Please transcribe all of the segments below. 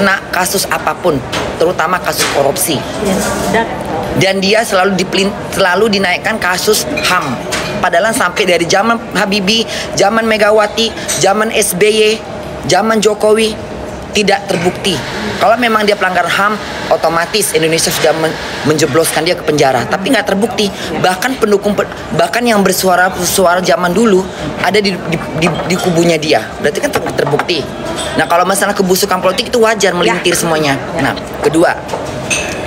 kena kasus apapun, terutama kasus korupsi. Dan dia selalu dinaikkan kasus HAM. Padahal sampai dari zaman Habibie, zaman Megawati, zaman SBY, zaman Jokowi tidak terbukti. Kalau memang dia pelanggar HAM, otomatis Indonesia sudah menjebloskan dia ke penjara. Tapi nggak terbukti. Bahkan bahkan yang bersuara zaman dulu ada di kubunya dia. Berarti kan terbukti. Nah, kalau masalah kebusukan politik itu wajar melintir semuanya. Nah,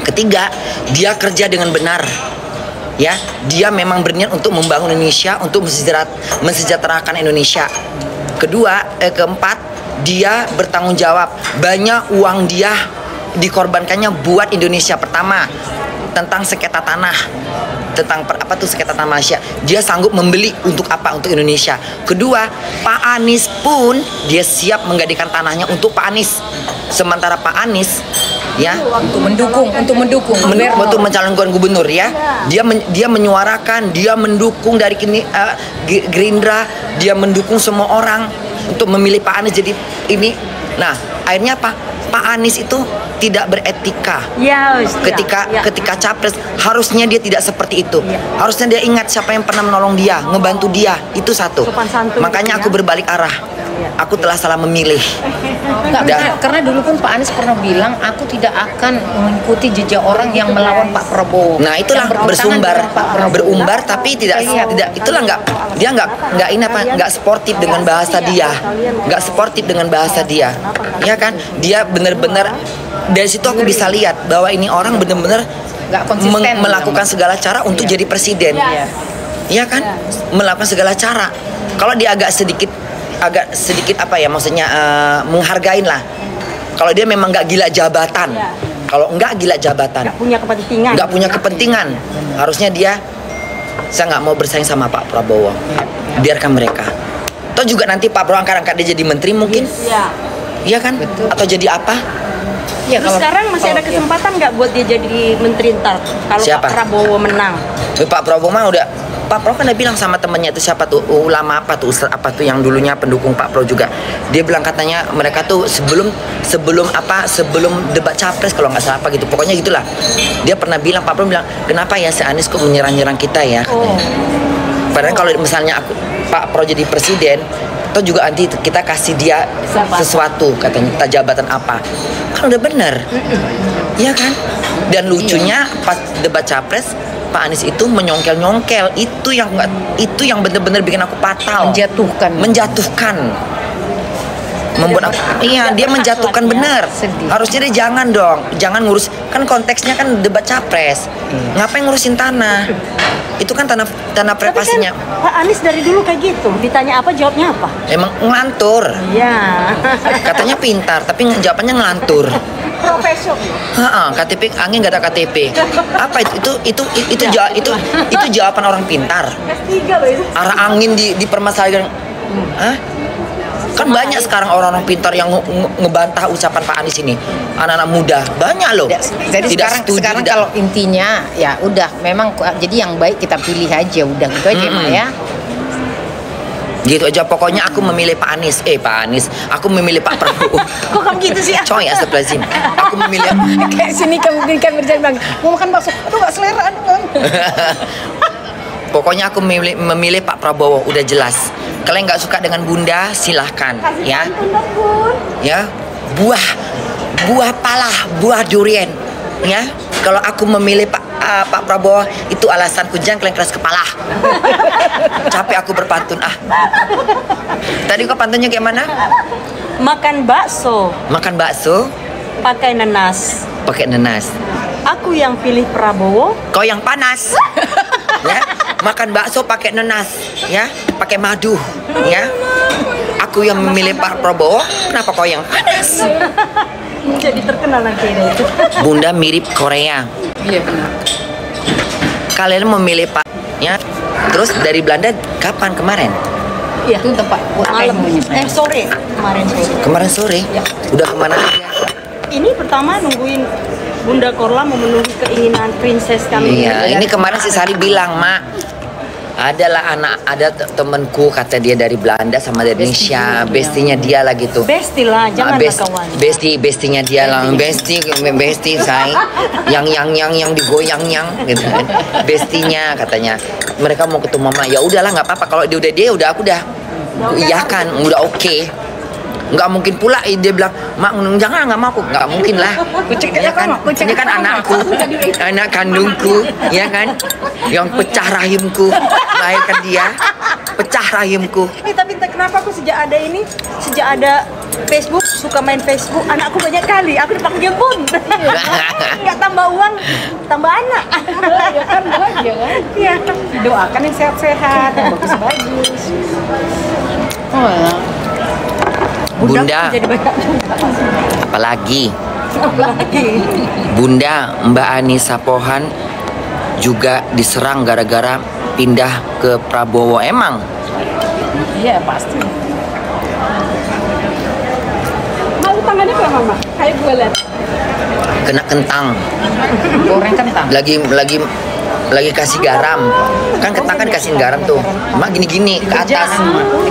ketiga, dia kerja dengan benar. Ya, dia memang berniat untuk membangun Indonesia, untuk mensejahterakan Indonesia. Keempat, dia bertanggung jawab. Banyak uang dia dikorbankannya buat Indonesia. Pertama, tentang sengketa tanah, tentang sengketa tanah Malaysia. Dia sanggup membeli untuk apa? Untuk Indonesia. Kedua, Pak Anies pun dia siap menggadaikan tanahnya untuk Pak Anies. Sementara Pak Anies ya untuk mencalonkan gubernur ya. Dia menyuarakan, dia mendukung dari Gerindra, dia mendukung semua orang untuk memilih Pak Anies jadi ini. Nah, akhirnya apa? Pak Anies itu tidak beretika. Ketika capres, harusnya dia tidak seperti itu. Harusnya dia ingat siapa yang pernah menolong dia, ngebantu dia. Itu satu. Makanya aku berbalik arah. Aku telah salah memilih. Karena dulu pun Pak Anies pernah bilang, aku tidak akan mengikuti jejak orang yang melawan Pak Prabowo. Nah, itulah berumbar tapi tidak itulah nggak sportif dengan bahasa dia. Nggak sportif dengan bahasa dia. Ya kan? Dia benar-benar dari situ aku bisa lihat bahwa ini orang benar-benar melakukan segala cara untuk jadi presiden. Iya kan? Melakukan segala cara. Kalau dia agak sedikit apa ya, maksudnya menghargain lah. Kalau dia memang nggak gila jabatan, kalau nggak gila jabatan, nggak punya kepentingan, harusnya saya nggak mau bersaing sama Pak Prabowo. Biarkan mereka. Atau juga nanti Pak Prabowo angkat dia jadi menteri mungkin, iya kan? Betul. Atau jadi apa? Ya, terus sekarang masih ada kesempatan nggak buat dia jadi menteri ntar kalau Pak Prabowo menang? Pak Prabowo mah udah. Pak Prabowo kan udah bilang sama temennya itu siapa tuh, ulama apa tuh, ustadz apa tuh yang dulunya pendukung Pak Prabowo juga. Dia bilang katanya mereka tuh sebelum debat capres kalau nggak salah apa gitu. Pokoknya gitulah. Dia pernah bilang, Pak Prabowo bilang, kenapa ya si Anies kok menyerang-nyerang kita ya katanya. Padahal kalau misalnya Pak Prabowo jadi presiden, atau juga nanti kita kasih dia sesuatu katanya, kita jabatan apa, kan udah bener, iya kan? Dan lucunya pas debat capres, Pak Anies itu menyongkel-nyongkel, itu yang bener-bener bikin aku fatal, menjatuhkan. Membuat dia menjatuhkan bener. Harusnya dia jangan ngurus, kan konteksnya kan debat capres. Ngapain ngurusin tanah? Itu kan tanah privasinya. Kan Pak Anies dari dulu kayak gitu, ditanya apa jawabnya apa? Emang ngelantur. Iya. Katanya pintar, tapi jawabannya ngelantur. Profesional. KTP angin nggak ada KTP. Apa itu jawaban orang pintar. S3 loh itu. Arah angin dipermasalahkan. Kan banyak sekarang orang-orang pintar yang ngebantah ucapan Pak Anies ini. Anak-anak muda banyak loh. Jadi sekarang kalau intinya ya udah memang jadi yang baik kita pilih aja, udah gitu aja Mak ya. Gitu aja, pokoknya aku memilih Pak Anies. Aku memilih Pak Prabowo. Kok kamu gitu sih? Coy, astagfirullahaladzim. Aku memilih. Kayak sini kamu kan berjalan mau makan bakso, aduh gak selera dong. Pokoknya aku memilih Pak Prabowo, udah jelas. Kalian nggak suka dengan Bunda, silahkan ya. Ya, buah palah, buah durian. Ya, kalau aku memilih Pak Prabowo itu alasanku, jangan kalian keras kepala. Capek aku berpantun Tadi kok pantunnya kayak mana? Makan bakso pakai nenas. Aku yang pilih Prabowo, kau yang panas. Ya, makan bakso pakai nenas, ya, pakai madu, ya. Aku yang memilih Pak Prabowo, kenapa kau yang panas? Jadi terkenal nanti itu. Bunda mirip Korea. Iya benar. Kalian memilih Pak, ya. Terus dari Belanda kapan kemarin? Iya. Itu tempat malam. Sore. Kemarin sore. Ya. Udah kemana aja? Ini pertama nungguin Bunda Korla memenuhi keinginan princess kami. Iya, ini kemarin si Sari bilang, Mak, Adalah ada temenku kata dia dari Belanda sama dari Indonesia, bestinya dia lah gitu. Besti lah, janganlah kawan. Bestinya dia lah, besti say, yang digoyang gitu kan. Bestinya katanya, mereka mau ketemu mama, ya udahlah nggak apa-apa kalau dia udah aku udah iyakan, udah oke. Nggak mungkin pula dia bilang, mak jangan, nggak mau aku, nggak mungkin lah. Ini kan anakku, anak kandungku, ya kan, yang pecah rahimku, melahirkan dia, pecah rahimku. Tapi kenapa aku sejak ada Facebook, suka main Facebook, anakku banyak kali, aku dipanggil Bun. Nggak tambah uang, tambah anak. Ya kan bahagia kan? Iya. Doakan yang sehat-sehat, yang bagus-bagus. Oh ya. Bunda, apalagi Bunda Mbak Anissa Pohan juga diserang gara-gara pindah ke Prabowo, emang? Iya pasti. Mau tangannya apa mama? Kayak gue lihat. Kena kentang. Goreng kentang. Lagi kasih garam, kan kentang kan kasih garam tuh, mak gini ke atas,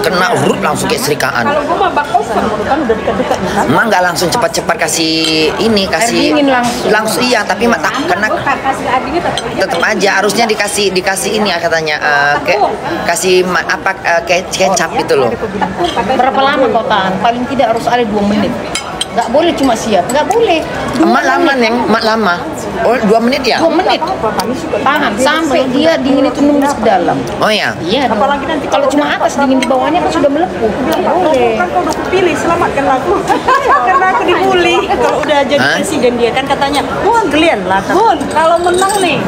kena urut langsung kayak serikaan. Kalau gue mah bakal kan udah dekat-dekat kan. Mak nggak langsung cepat-cepat kasih dingin langsung iya, tapi mak tak kena. Tetap aja harusnya dikasih ini ya katanya, kasih kecap itu loh. Berapa lama kau tahan? Paling tidak harus ada 2 menit. Nggak boleh cuma siap, nggak boleh. Mak lama. Oh 2 menit ya? 2 menit. Tahan sampai dia dingin itu nembus ke dalam. Oh ya? Iya. Apalagi nanti kalau cuma atas dingin di bawahnya kan sudah melepuh. Boleh. Kan kau udah kupilih, selamatkan aku. Karena aku dibully. Kalau udah jadi presiden dia kan katanya, Bun, kalian lah. Bun, kalau menang nih,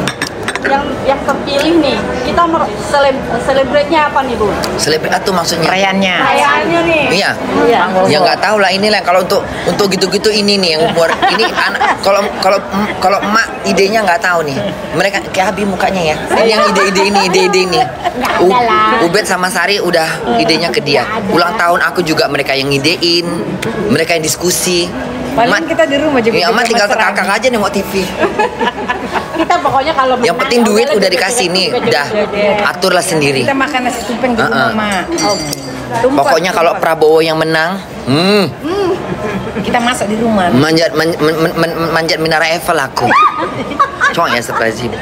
yang terpilih nih, kita celebrate-nya apa nih, Bu? Celebrate itu maksudnya? Perayaannya nih. Iya. Ya nggak tahu lah, inilah kalau untuk gitu-gitu ini nih yang umur ini anak kalau emak idenya nggak tahu nih. Mereka kayak Abi mukanya ya. Ini yang ide ini. Ubed sama Sari udah idenya ke dia. Ulang tahun aku juga mereka yang idein, mereka yang diskusi. Paling kita di rumah juga. Ya, emak tinggal terkakak aja nih mau TV. Kita pokoknya kalau yang penting duit udah dikasih nih, udah aturlah sendiri. Kita makan nasi tumpeng di rumah, Mak. Pokoknya kalau Prabowo yang menang, kita masak di rumah. Manjat Menara Eiffel aku. Cong ya Astagfirullahaladzim.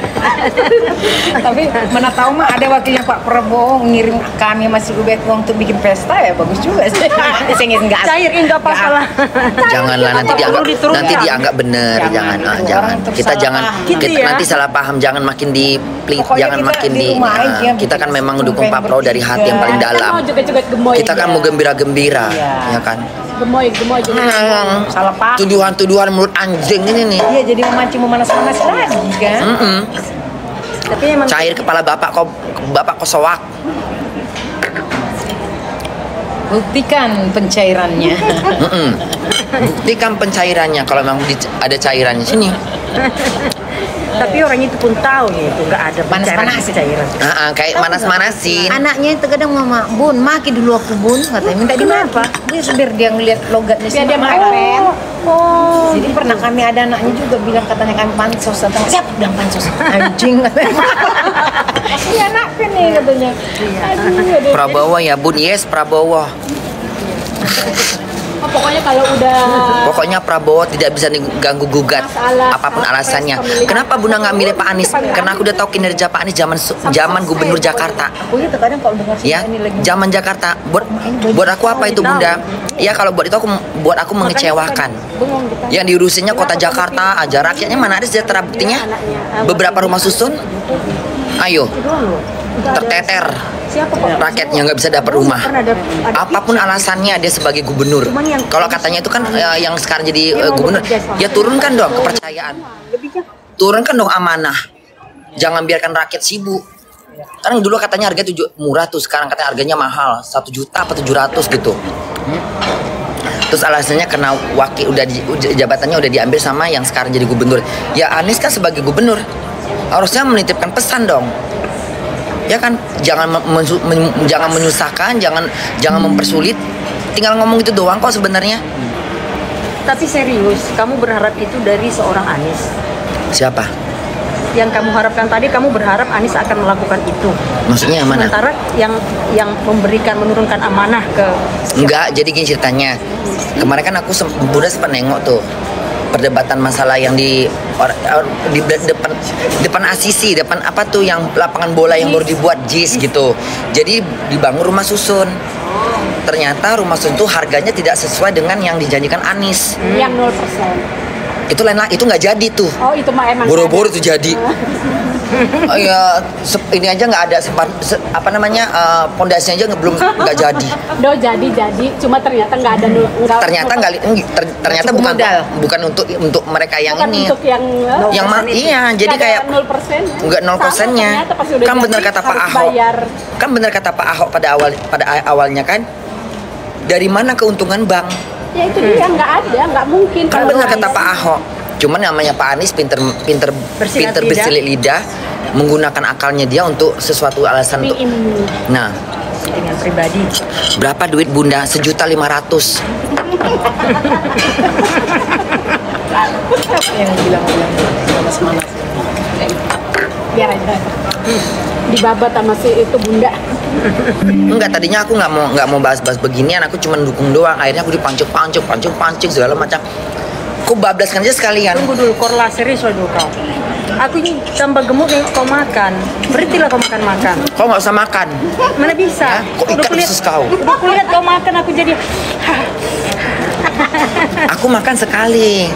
Tapi mana tahu mah ada wakilnya Pak Prabowo ngirim kami masih Ubed uang untuk bikin pesta ya, bagus juga sih. Enggak enggak apa-apa. Janganlah nanti dianggap bener, jangan. Nanti salah paham, jangan makin kita kan memang mendukung Pak Prabowo dari hati yang paling dalam. Kita kan mau gembira-gembira, ya kan. Gemoy salah paham. Tuduhan mulut anjing ini nih. Iya, jadi memancing memanas-manas lagi kan. Tapi emang cair kepala bapak kok soak. Buktikan pencairannya. Buktikan pencairannya kalau memang ada cairannya sini. Tapi orang itu pun tahu ya itu nggak ada panas-panasin cairan. Kayak manas-manasin. Anaknya itu kadang mama, Bun, maki dulu aku Bun, katanya minta kenapa? Biar dia ngeliat logatnya sih. Dia Jadi pernah kami ada anaknya juga bilang katanya kami pansos, siap bilang pansos. Anjing katanya. Ini anaknya nih katanya. Prabowo ya Bun, yes Prabowo. Pokoknya Prabowo tidak bisa diganggu gugat apapun alasannya. Kenapa Bunda nggak milih Pak Anies? Karena aku udah tahu kinerja Pak Anies zaman Gubernur Jakarta. Ya, zaman Jakarta. Buat aku apa itu Bunda? Ya kalau buat aku mengecewakan. Yang diurusinnya kota Jakarta aja, rakyatnya mana ada sejahtera, buktinya beberapa rumah susun. Ayo, terteter. Rakyatnya nggak bisa dapat rumah. Apapun alasannya dia sebagai gubernur. Kalau katanya itu kan yang sekarang jadi gubernur, ya turunkan dong kepercayaan. Turunkan dong amanah. Jangan biarkan rakyat sibuk. Karena dulu katanya harga murah tuh, sekarang katanya harganya mahal, 1 juta apa 700 gitu. Terus alasannya karena jabatannya udah diambil sama yang sekarang jadi gubernur. Ya Anies kan sebagai gubernur harusnya menitipkan pesan dong. Ya kan, jangan menyusahkan, jangan mempersulit. Tinggal ngomong itu doang kok sebenarnya. Tapi serius, kamu berharap itu dari seorang Anies? Siapa? yang kamu harapkan tadi, kamu berharap Anies akan melakukan itu. Maksudnya yang mana? Sementara yang menurunkan amanah ke Enggak, jadi gini ceritanya. Kemarin kan aku Bunda sempat nengok tuh perdebatan masalah yang di depan ACC, depan apa tuh yang lapangan bola yang baru dibuat JIS gitu. Jadi dibangun rumah susun. Ternyata rumah susun tuh harganya tidak sesuai dengan yang dijanjikan Anies. Yang 0%. Itu lain lah, itu nggak jadi tuh. Oh, itu mah emang Boro-boro tuh jadi. Ya ini aja nggak ada apa namanya pondasinya aja nggak jadi. jadi, cuma ternyata nggak ada ternyata bukan untuk mereka yang bukan ini. Untuk yang iya, jadi kayak 0%. Enggak 0%-nya. Kan benar kata Pak Ahok. Kan benar kata Pak Ahok pada awalnya kan. Dari mana keuntungan bank? Ya itu dia nggak mungkin. Kan benar kata Pak Ahok. Cuman namanya Pak Anies pinter bersilit lidah, menggunakan akalnya dia untuk sesuatu alasan untuk. Nah, kepentingan pribadi. Berapa duit Bunda? 1.500.000. Yang bilang-bilang manas-manas. Biar aja. Dibabat sama si itu Bunda. Enggak, tadinya aku nggak mau bahas-bahas beginian, aku cuma dukung doang. Akhirnya aku dipancing segala macam. Aku bablaskan aja sekalian. Tunggu dulu, Korla, serius dulu kau. Aku ini tambah gemuk yang kau makan. Berhentilah kau makan. Kau nggak usah makan. Mana bisa? Kok ikat usus kau? Udah kulihat kau makan, aku jadi. Aku makan sekali.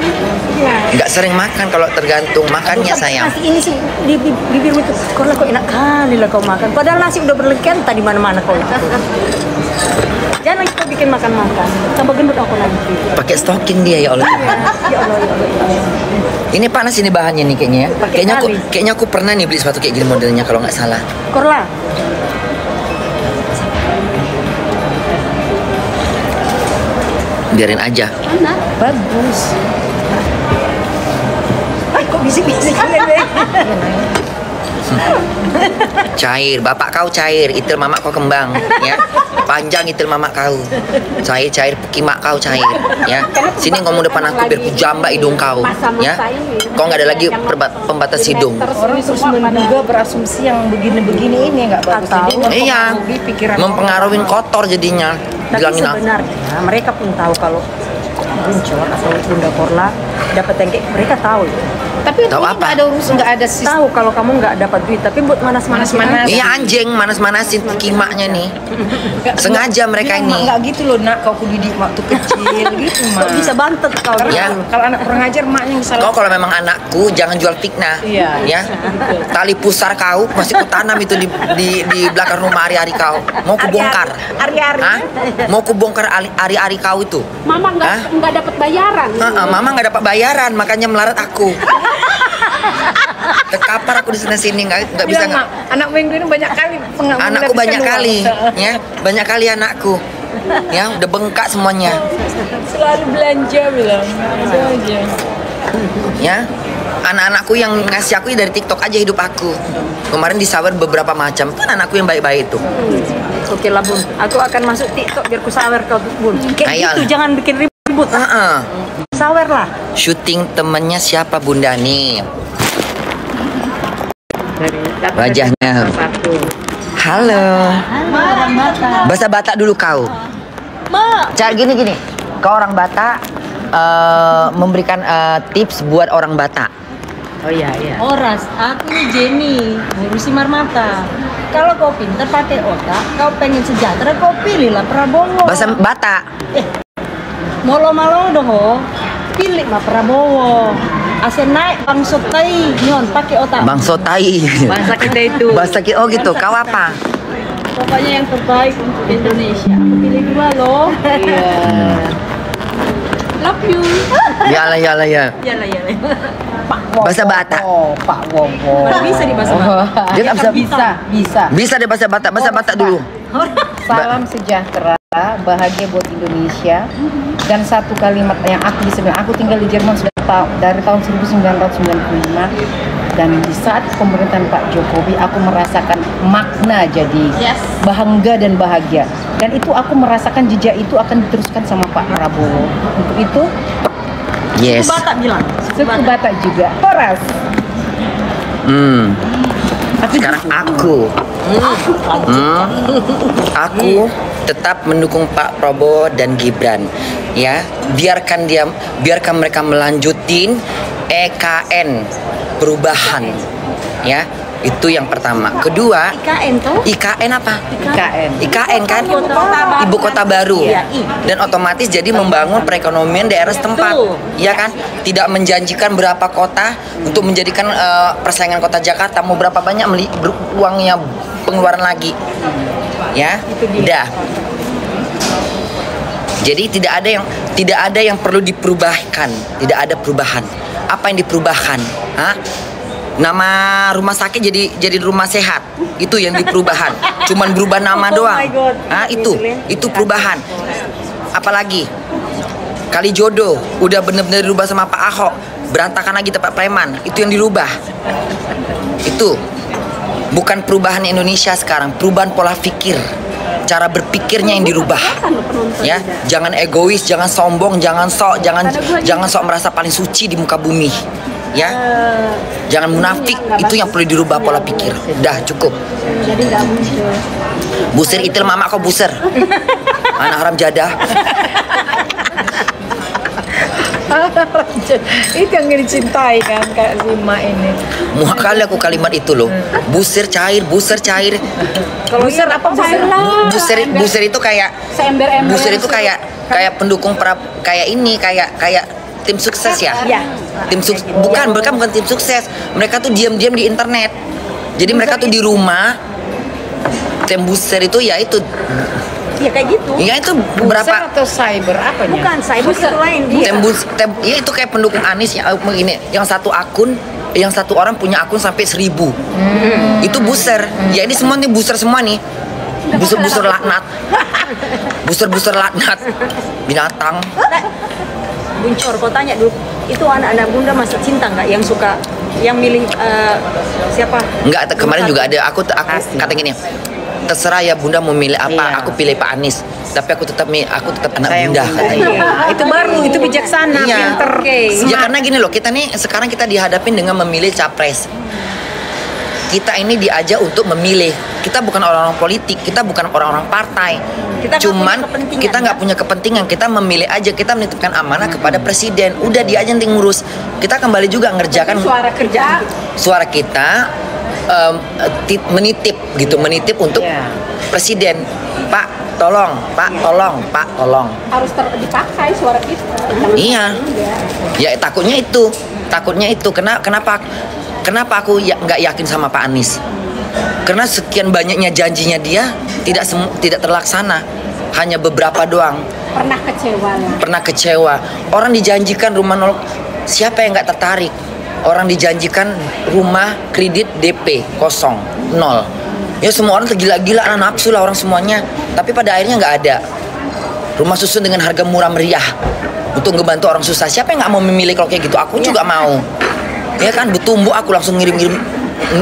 Nggak sering makan, kalau tergantung makannya sayang. Nasi ini sih di bibirmu itu. Korla, kok enak kali lah kau makan. Padahal nasi udah berlebihan tadi mana-mana kau itu. Jangan lagi kau bikin makan-makan. Tambah gendut aku nanti. Pakai stocking dia ya Allah. Ya Allah. Ini panas ini bahannya nih kayaknya ya. Kayaknya aku pernah nih beli sepatu kayak gini modelnya kalau nggak salah. Korla. Biarin aja. Mana? Bagus. Kok bisik-bisik Cair, bapak kau cair, itil mamak kau kembang, ya. Panjang itil mamak kau. Cair, kimak kau cair, ya. Sini ngomong depan aku biar ku jambak hidung kau, ya. Kau nggak ada lagi pembatas hidung. Orang terus menduga berasumsi yang begini-begini ini nggak bagus. Iya, mempengaruhi kotor jadinya. Tapi sebenarnya mereka pun tahu kalau Buncor atau Bunda Korla dapat tengkek, mereka tahu. Tapi tahu apa? Nggak ada urusan, nggak ada sistem. Tahu kalau kamu nggak dapat duit, tapi buat manas-manasin. Iya anjing, manas-manasin kimaknya nih. Sengaja mereka ini. Nggak gitu loh nak, kau didik waktu kecil gitu mah. Kok bisa bantet kau? Ya. Kalau anak kurang ajar maknya yang salah. Kau kalau memang anakku jangan jual fitnah. Iya. Ya. Tali pusar kau masih kutanam itu di belakang rumah ari-ari kau. Mau kubongkar. Ari-ari. Hah? Mau kubongkar ari-ari kau itu. Mama nggak dapat bayaran. Mama nggak dapat bayaran, makanya melarat aku. Terkapar aku di sini nggak bisa nggak. Anak minggu ini banyak kali anakku banyak kali, ya banyak kali anakku, ya udah bengkak semuanya. Selalu belanja bilang, aja. Ya, anak-anakku yang ngasih aku dari TikTok aja hidup aku. Kemarin disawer beberapa macam, kan anakku yang baik-baik itu. Oke lah Bun, aku akan masuk TikTok biar ku sawer kau Bun. Kayak gitu, jangan bikin ribut. Sawer lah. Syuting temennya siapa Bunda nih? Wajahnya. Halo. Bahasa Batak dulu kau. Cara gini. Kau orang Batak memberikan tips buat orang Batak. Oh iya. Oras, aku ini Jenny, ngurusi Marmata. Kalau kau pintar pakai otak, kau pengen sejahtera, kau pilihlah Prabowo. Bahasa Batak. Molo-malo dong, pilih mah Prabowo. Asen naik Bang Sotai, nyon pakai otak. Bang Sotai. Bahasa kita itu. Bahasa kita, oh gitu. Kau apa? Pokoknya yang terbaik untuk Indonesia. Aku pilih dua loh. Iya. Love you. Yalah. Yalah. Bahasa Batak. Pak Wowo. Mana bisa di bahasa Batak? Dia nggak bisa. Bisa deh bahasa Batak. Bahasa Batak dulu. Salam sejahtera, bahagia buat Indonesia. Dan satu kalimat yang aku bisa bilang, aku tinggal di Jerman sudah dari tahun 1995. Dan di saat pemerintahan Pak Jokowi, aku merasakan makna jadi bangga dan bahagia. Dan itu aku merasakan jejak itu akan diteruskan sama Pak Prabowo. Untuk itu, yes. Suku Batak bilang. Suku Batak juga. Horas. Sekarang aku tetap mendukung Pak Prabowo dan Gibran. Ya, biarkan mereka melanjutin EKN perubahan. Ya, itu yang pertama. Kedua, IKN apa? IKN kan? Ibu kota baru. Dan otomatis jadi membangun perekonomian daerah setempat. Ya kan? Tidak menjanjikan berapa kota untuk menjadikan persaingan kota Jakarta mau berapa banyak uangnya pengeluaran lagi. Ya. Dah. Jadi tidak ada yang perlu diperubahkan. Tidak ada perubahan. Apa yang diperubahkan? Hah? Nama rumah sakit jadi rumah sehat. Itu yang diperubahan. Cuman berubah nama doang. Itu perubahan. Apalagi kali jodoh udah bener-bener dirubah sama Pak Ahok, berantakan lagi tempat preman. Itu yang dirubah. Itu bukan perubahan Indonesia sekarang, perubahan pola pikir. Cara berpikirnya yang dirubah. Ya, jangan egois, jangan sombong, jangan sok merasa paling suci di muka bumi. Ya, jangan munafik, itu yang perlu dirubah pola pikir. Dah cukup. Jadi nggak muncul. Busir itil mama kau busir. Anak haram jadah. Itu yang dicintai kan kayak si Mak ini. Muak kali aku kalimat itu loh. Busir cair. Kalau busir apa busir? Busir itu kayak Seember-ember. busir itu kayak pendukung kayak tim sukses ya. Iya. Bukan tim sukses. Mereka tuh diam-diam di internet. Jadi mereka tuh di rumah. Tim busir itu ya itu. Ya kayak gitu. Ya itu berapa? Busir atau cyber apanya? Bukan, cyber itu lain. Ya itu kayak pendukung Anies yang ini, yang satu orang punya akun sampai 1000. Itu buser. Ya ini semua nih buser semua nih. Buser laknat. Buser laknat. Binatang. Buncor, kau tanya dulu, itu anak-anak Bunda masih cinta nggak yang suka, yang milih siapa? Enggak, kemarin juga ada aku kata gini. Terserah ya Bunda mau milih apa, aku pilih Pak Anies. Tapi aku tetap anak Bunda katanya. Itu baru, itu bijaksana, pinter. Ya karena gini loh, sekarang kita dihadapin dengan memilih capres. Kita ini diajak untuk memilih. Kita bukan orang-orang politik, kita bukan orang-orang partai. Kita nggak punya kepentingan. Kita memilih aja, kita menitipkan amanah kepada presiden. Udah dia aja yang ngurus. Kita kembali juga ngerjakan suara kita. Menitip untuk presiden. Pak tolong. Harus dipakai suara kita. Iya. Ya takutnya itu. Kenapa aku nggak yakin sama Pak Anies? Karena sekian banyaknya janjinya dia tidak terlaksana. Hanya beberapa doang. Pernah kecewa. Orang dijanjikan rumah nol. Siapa yang nggak tertarik? Orang dijanjikan rumah kredit DP 0. Ya semua orang tergila-gila, nafsu lah orang semuanya. Tapi pada akhirnya nggak ada. Rumah susun dengan harga murah meriah untuk ngebantu orang susah. Siapa yang nggak mau memilih kalau kayak gitu? Aku juga mau. Ya kan, bertumbuh aku langsung ngirim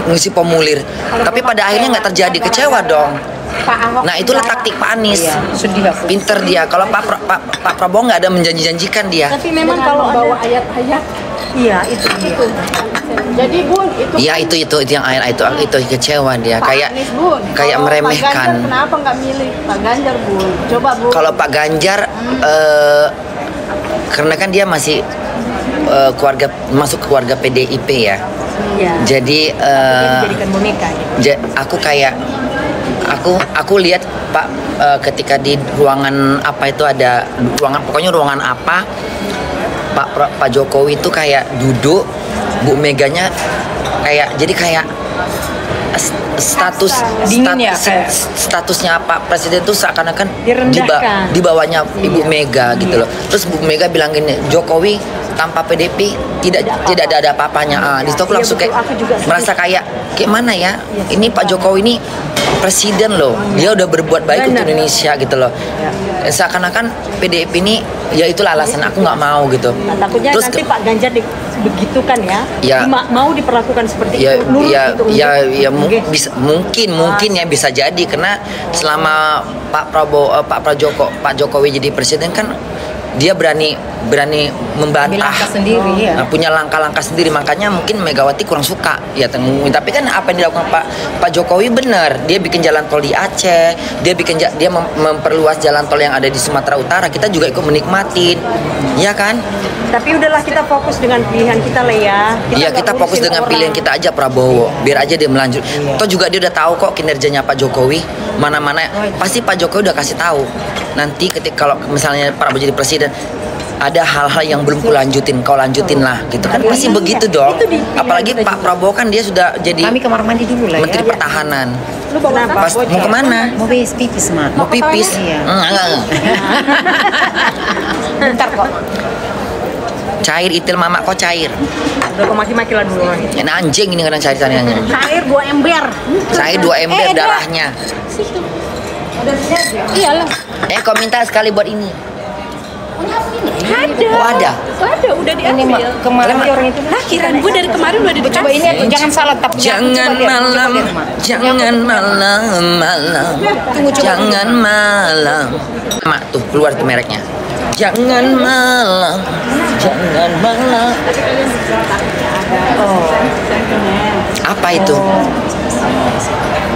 ngisi formulir. Tapi pada akhirnya nggak terjadi, kecewa dong. Nah itulah taktik Pak Anies. Pinter dia. Kalau Pak Prabowo nggak ada menjanjikan dia. Tapi memang kalau bawa ayat-ayat. Iya itu. Jadi Bun itu. Iya itu yang ayat itu kecewa dia. Pak Anies, Bun. Kayak meremehkan. Pak Ganjar kenapa nggak milih Pak Ganjar Bun? Coba Bun. Kalau Pak Ganjar karena kan dia masih masuk keluarga PDIP ya. Iya. Jadi dijadikan boneka. Aku lihat Pak ketika di ruangan apa itu ada ruangan apa Pak Jokowi itu kayak duduk, Bu Meganya kayak statusnya Pak Presiden itu seakan-akan di bawahnya Ibu Mega gitu loh. Terus Bu Mega bilang gini, Jokowi tanpa PDP tidak ada apa-apanya. Di situ aku langsung kayak merasa kayak mana ya? Ini Pak Jokowi ini presiden loh, dia udah berbuat baik untuk Indonesia gitu loh. Seakan-akan PDIP ini ya itulah alasan aku nggak mau gitu. Takutnya terus nanti Pak Ganjar begitu kan ya, mau diperlakukan seperti itu. Mungkin ya bisa jadi karena selama Pak Jokowi jadi presiden kan dia berani membantah, langkah sendiri ya. punya langkah-langkah sendiri, makanya mungkin Megawati kurang suka ya. Tapi kan apa yang dilakukan Pak Jokowi benar, dia bikin jalan tol di Aceh, dia memperluas jalan tol yang ada di Sumatera Utara, kita juga ikut menikmatin, ya kan? Tapi udahlah, kita fokus dengan pilihan kita lah ya. Iya, kita fokus dengan pilihan kita aja, Prabowo, biar aja dia melanjut. Toh juga dia udah tahu kok kinerjanya Pak Jokowi, mana-mana pasti Pak Jokowi udah kasih tahu. Nanti ketika kalau misalnya Prabowo jadi presiden, ada hal-hal yang belum kau lanjutin lah, gitu kan, pasti begitu dong. Apalagi Pak Prabowo kan dia sudah jadi Kami kamar mandi dulu lah Menteri ya. Pertahanan. Lu bawa Pas mau kemana? Mau pipis, Mak. Mau pipis? Iya. Enggak. Bentar kok. Cair itil mama kok cair. Udah kau maki-maki lah dulu. Enak anjing ini kadang cair-cairannya. Cair 2 ember. Cair 2 ember darahnya. Iyalah. Kau minta sekali buat ini. Ada. Oh ada. Ada, udah diambil. Kemarin orang itu. Nah, kirain gue dari kemarin udah dikasih. Coba ini jangan salah tapi Jangan malam, jangan malam, jangan malam. Mak tuh keluar tuh mereknya. Jangan malam, jangan malam. Apa itu?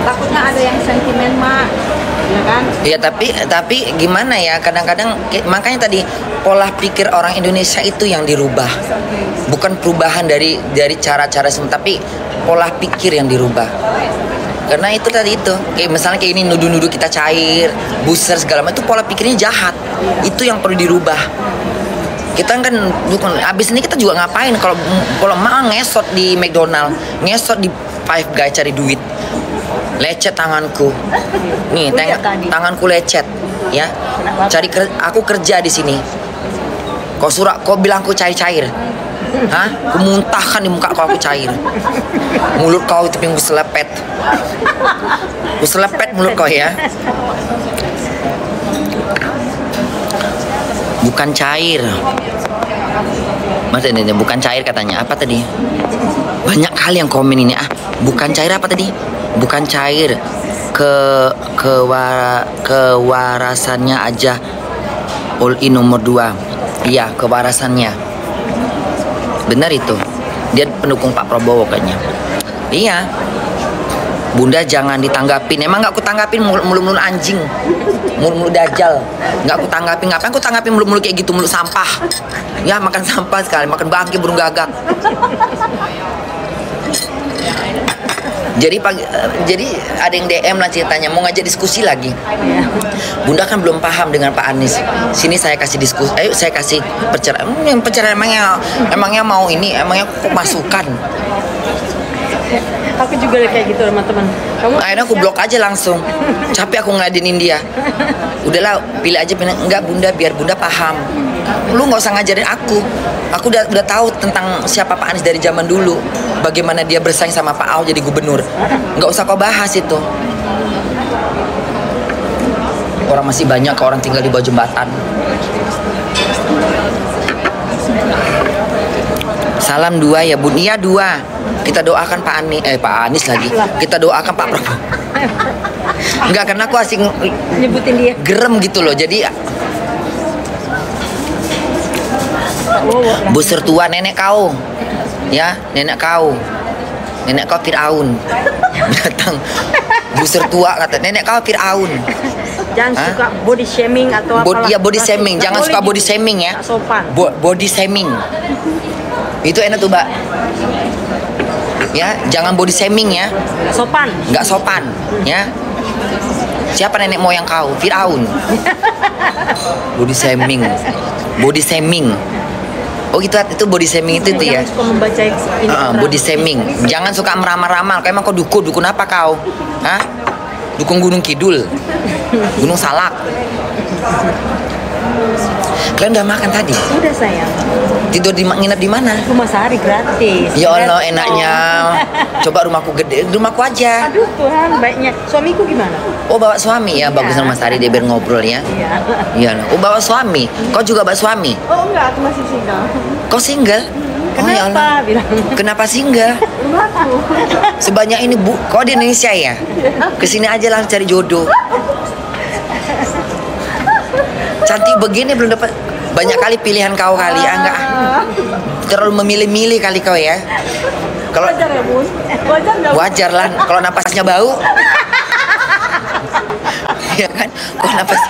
Takutnya ada yang sentimen, Mak. Ya kan? Ya tapi gimana ya, kadang-kadang makanya tadi pola pikir orang Indonesia itu yang dirubah, bukan perubahan dari cara-cara tapi pola pikir yang dirubah. Karena itu tadi itu kayak misalnya kayak ini nuduh-nuduh kita cair, buser segala macam, itu pola pikirnya jahat. Itu yang perlu dirubah. Kita kan bukan abis ini kita juga ngapain kalau mau ngesot di McDonald, ngesot di Five Guys cari duit. Lecet tanganku. Nih, tanganku lecet, ya. Aku kerja di sini. Kau bilang aku cair-cair. Hah? Aku muntahkan di muka kau, aku cair. Mulut kau itu yang selepet. Selepet mulut kau ya. Bukan cair. Mas ini bukan cair katanya. Apa tadi? Banyak kali yang komen ini. Bukan cair apa tadi? Bukan cair. Kewarasannya aja. All in nomor 2. Iya, kewarasannya. Benar itu. Dia pendukung Pak Prabowo kayaknya. Iya. Bunda jangan ditanggapin. Emang gak aku tanggapin mulut-mulut anjing, mulut-mulut dajal. Gak aku tanggapin. Ngapain aku tanggapin mulut-mulut kayak gitu, mulut sampah. Ya makan sampah sekali, makan bangke burung gagak. Jadi ada yang DM lah ceritanya, mau ngajak diskusi lagi. Bunda kan belum paham dengan Pak Anies. Sini saya kasih diskusi, ayo saya kasih perceraian. Yang perceraian emangnya mau ini, emangnya kok masukan. Aku juga kayak gitu teman-teman. Akhirnya aku blok aja langsung. Capek aku ngeladenin dia. Udahlah, pilih aja. Enggak Bunda, biar Bunda paham. Lu nggak usah ngajarin aku. Aku udah tahu tentang siapa Pak Anies dari zaman dulu. Bagaimana dia bersaing sama Pak Ahok jadi gubernur. Nggak usah kau bahas itu. Orang masih banyak orang tinggal di bawah jembatan. Salam 2 ya Bun. Iya 2. Kita doakan Pak Anies lagi. Kita doakan Pak Prabowo. Enggak, karena aku asing nyebutin dia. Gerem gitu loh. Jadi buser tua nenek kau. Ya, nenek kau. Nenek kau Fir'aun. Datang. Buser tua kata nenek kau Fir'aun. Jangan suka body shaming atau apa. Iya, body shaming. Jangan suka body shaming ya. Sopan. Body shaming. Itu enak tuh, Mbak. Ya, jangan body shaming ya. Sopan. Nggak sopan, ya. Siapa nenek moyang kau? Fir'aun. Body shaming. Body shaming. Oh gitu, itu body shaming itu ya. Jangan suka membaca ini. Body shaming. Jangan suka meramal-ramal. Kayak emang kau dukun apa kau? Hah? Dukun Gunung Kidul. Gunung Salak. Kalian udah makan tadi? Udah sayang. Tidur nginep di mana? Rumah Sehari gratis. Ya Allah, enaknya. Coba rumahku gede, rumahku aja. Aduh Tuhan, baiknya. Suamiku gimana? Oh, bawa suami ya, bagus sama Mas Ari dia biar ngobrol ya. Iya. Iya. Oh, bawa suami. Kau juga bawa suami? Oh enggak, aku masih single. Kau single? Kenapa? Oh, ya Allah. Bilang. Kenapa single? Rumahku. Sebanyak ini Bu, kau di Indonesia ya? Kesini aja lah cari jodoh. Cantik begini belum dapat Banyak kali pilihan kau kali, enggak terlalu memilih-milih kali kau ya. Kalau Wajar ya Bun? Wajar nggak? wajar lah, kalau napasnya bau. Ya kan, kalau napas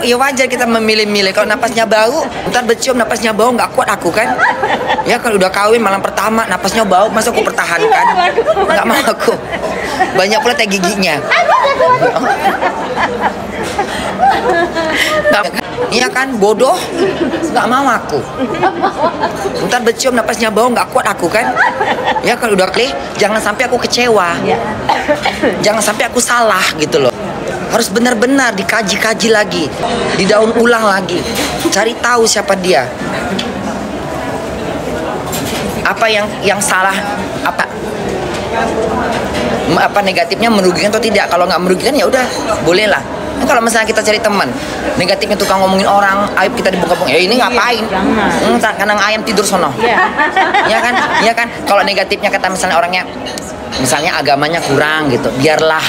ya wajar kita memilih-milih. Kalau napasnya bau, ntar bercium napasnya bau nggak kuat aku kan. Ya kalau udah kawin malam pertama napasnya bau, masa aku pertahankan? Nggak mau aku. Banyak pula teh giginya. Iya kan, bodoh, nggak mau aku. Ntar bercium napasnya bau nggak kuat aku kan. Ya kalau udah jangan sampai aku kecewa. Jangan sampai aku salah gitu loh. Harus benar-benar dikaji-kaji lagi, didaun ulang lagi, cari tahu siapa dia, apa yang salah, apa negatifnya, merugikan atau tidak. Kalau nggak merugikan ya udah bolehlah. Kalau misalnya kita cari teman, negatifnya tukang ngomongin orang, aib kita dibongkar-bongkar, ya ini ngapain? Kandang ayam tidur sono. Ya kan, ya kan. Kalau negatifnya kata misalnya orangnya, misalnya agamanya kurang gitu, biarlah,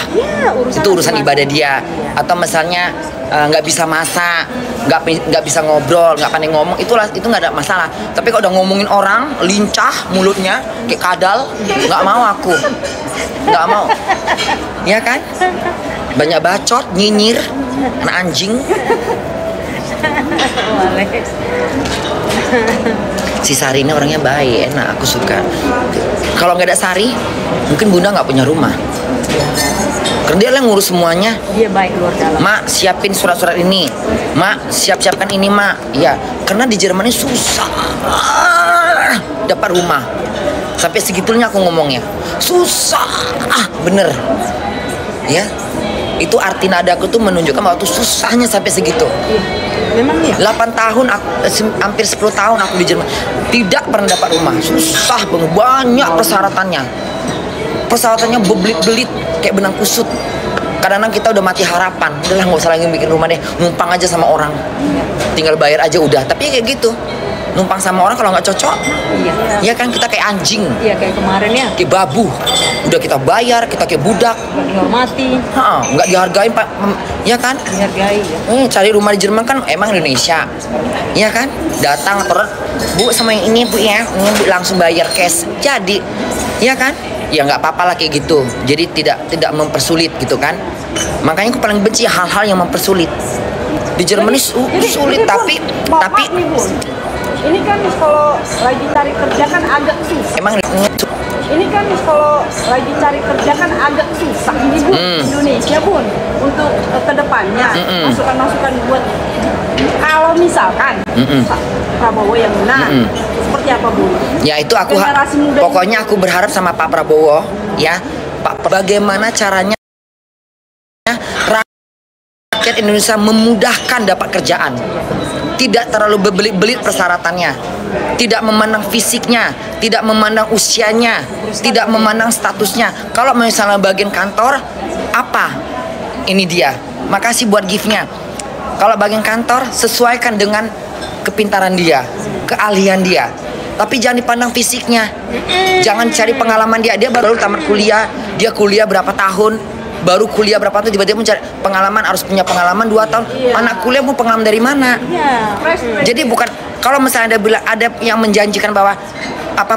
itu urusan ibadah dia. Atau misalnya nggak bisa masak, nggak bisa ngobrol, nggak pandai ngomong, itu nggak ada masalah. Tapi kalau udah ngomongin orang, lincah mulutnya kayak kadal, nggak mau aku, nggak mau, ya kan? Banyak bacot, nyinyir, anak anjing. Si Sari ini orangnya baik, enak, aku suka. Kalau nggak ada Sari, mungkin Bunda nggak punya rumah. Karena dia yang ngurus semuanya. Dia baik luar dalam. Mak, siapin surat-surat ini. Mak, siapkan ini, Mak. Ya, karena di Jerman ini susah dapat rumah. Sampai segitunya aku ngomongnya. Susah, bener. Ya, itu arti nadaku tuh menunjukkan bahwa tuh susahnya sampai segitu. Memang ya. 8 tahun, hampir 10 tahun aku di Jerman, tidak pernah dapat rumah. Susah banget, banyak persyaratannya. Persyaratannya belit-belit kayak benang kusut. Kadang-kadang kita udah mati harapan, udahlah nggak usah lagi bikin rumah deh, numpang aja sama orang, tinggal bayar aja udah. Tapi kayak gitu, numpang sama orang kalau nggak cocok, ya kan kita kayak anjing. Iya kayak kemarin ya. Kayak babu, udah kita bayar, kita kayak budak, Nggak dihormati. nggak dihargain Pak, ya kan? Dihargai ya. Cari rumah di Jerman kan emang Indonesia, ya kan? Datang terus, Bu sama yang ini Bu ya, ini Bu langsung bayar cash, jadi, ya kan? Ya nggak apa-apa lah kayak gitu. Jadi tidak mempersulit gitu kan? Makanya aku paling benci hal-hal yang mempersulit. Di Jerman ini sulit, tapi nih, Bu. Ini kan kalau lagi cari kerja kan agak susah. emang Ini kan kalau lagi cari kerja kan agak susah nih Bu, Indonesia Bun, untuk kedepannya masukan-masukan buat kalau misalkan Pak Prabowo yang menang, seperti apa Bu? ya itu aku pokoknya aku berharap sama Pak Prabowo ya, Pak, bagaimana caranya rakyat Indonesia memudahkan dapat kerjaan, tidak terlalu berbelit-belit persyaratannya, tidak memandang fisiknya, tidak memandang usianya, tidak memandang statusnya. Kalau misalnya bagian kantor, apa? Ini dia. Makasih buat gift-nya. Kalau bagian kantor, sesuaikan dengan kepintaran dia, keahlian dia. Tapi jangan dipandang fisiknya. Jangan cari pengalaman dia. Dia baru tamat kuliah, dia kuliah berapa tahun, baru kuliah berapa tahun, tiba-tiba mencari pengalaman, harus punya pengalaman 2 tahun. Anak kuliah mau pengalaman dari mana? Jadi bukan, kalau misalnya ada yang menjanjikan bahwa apa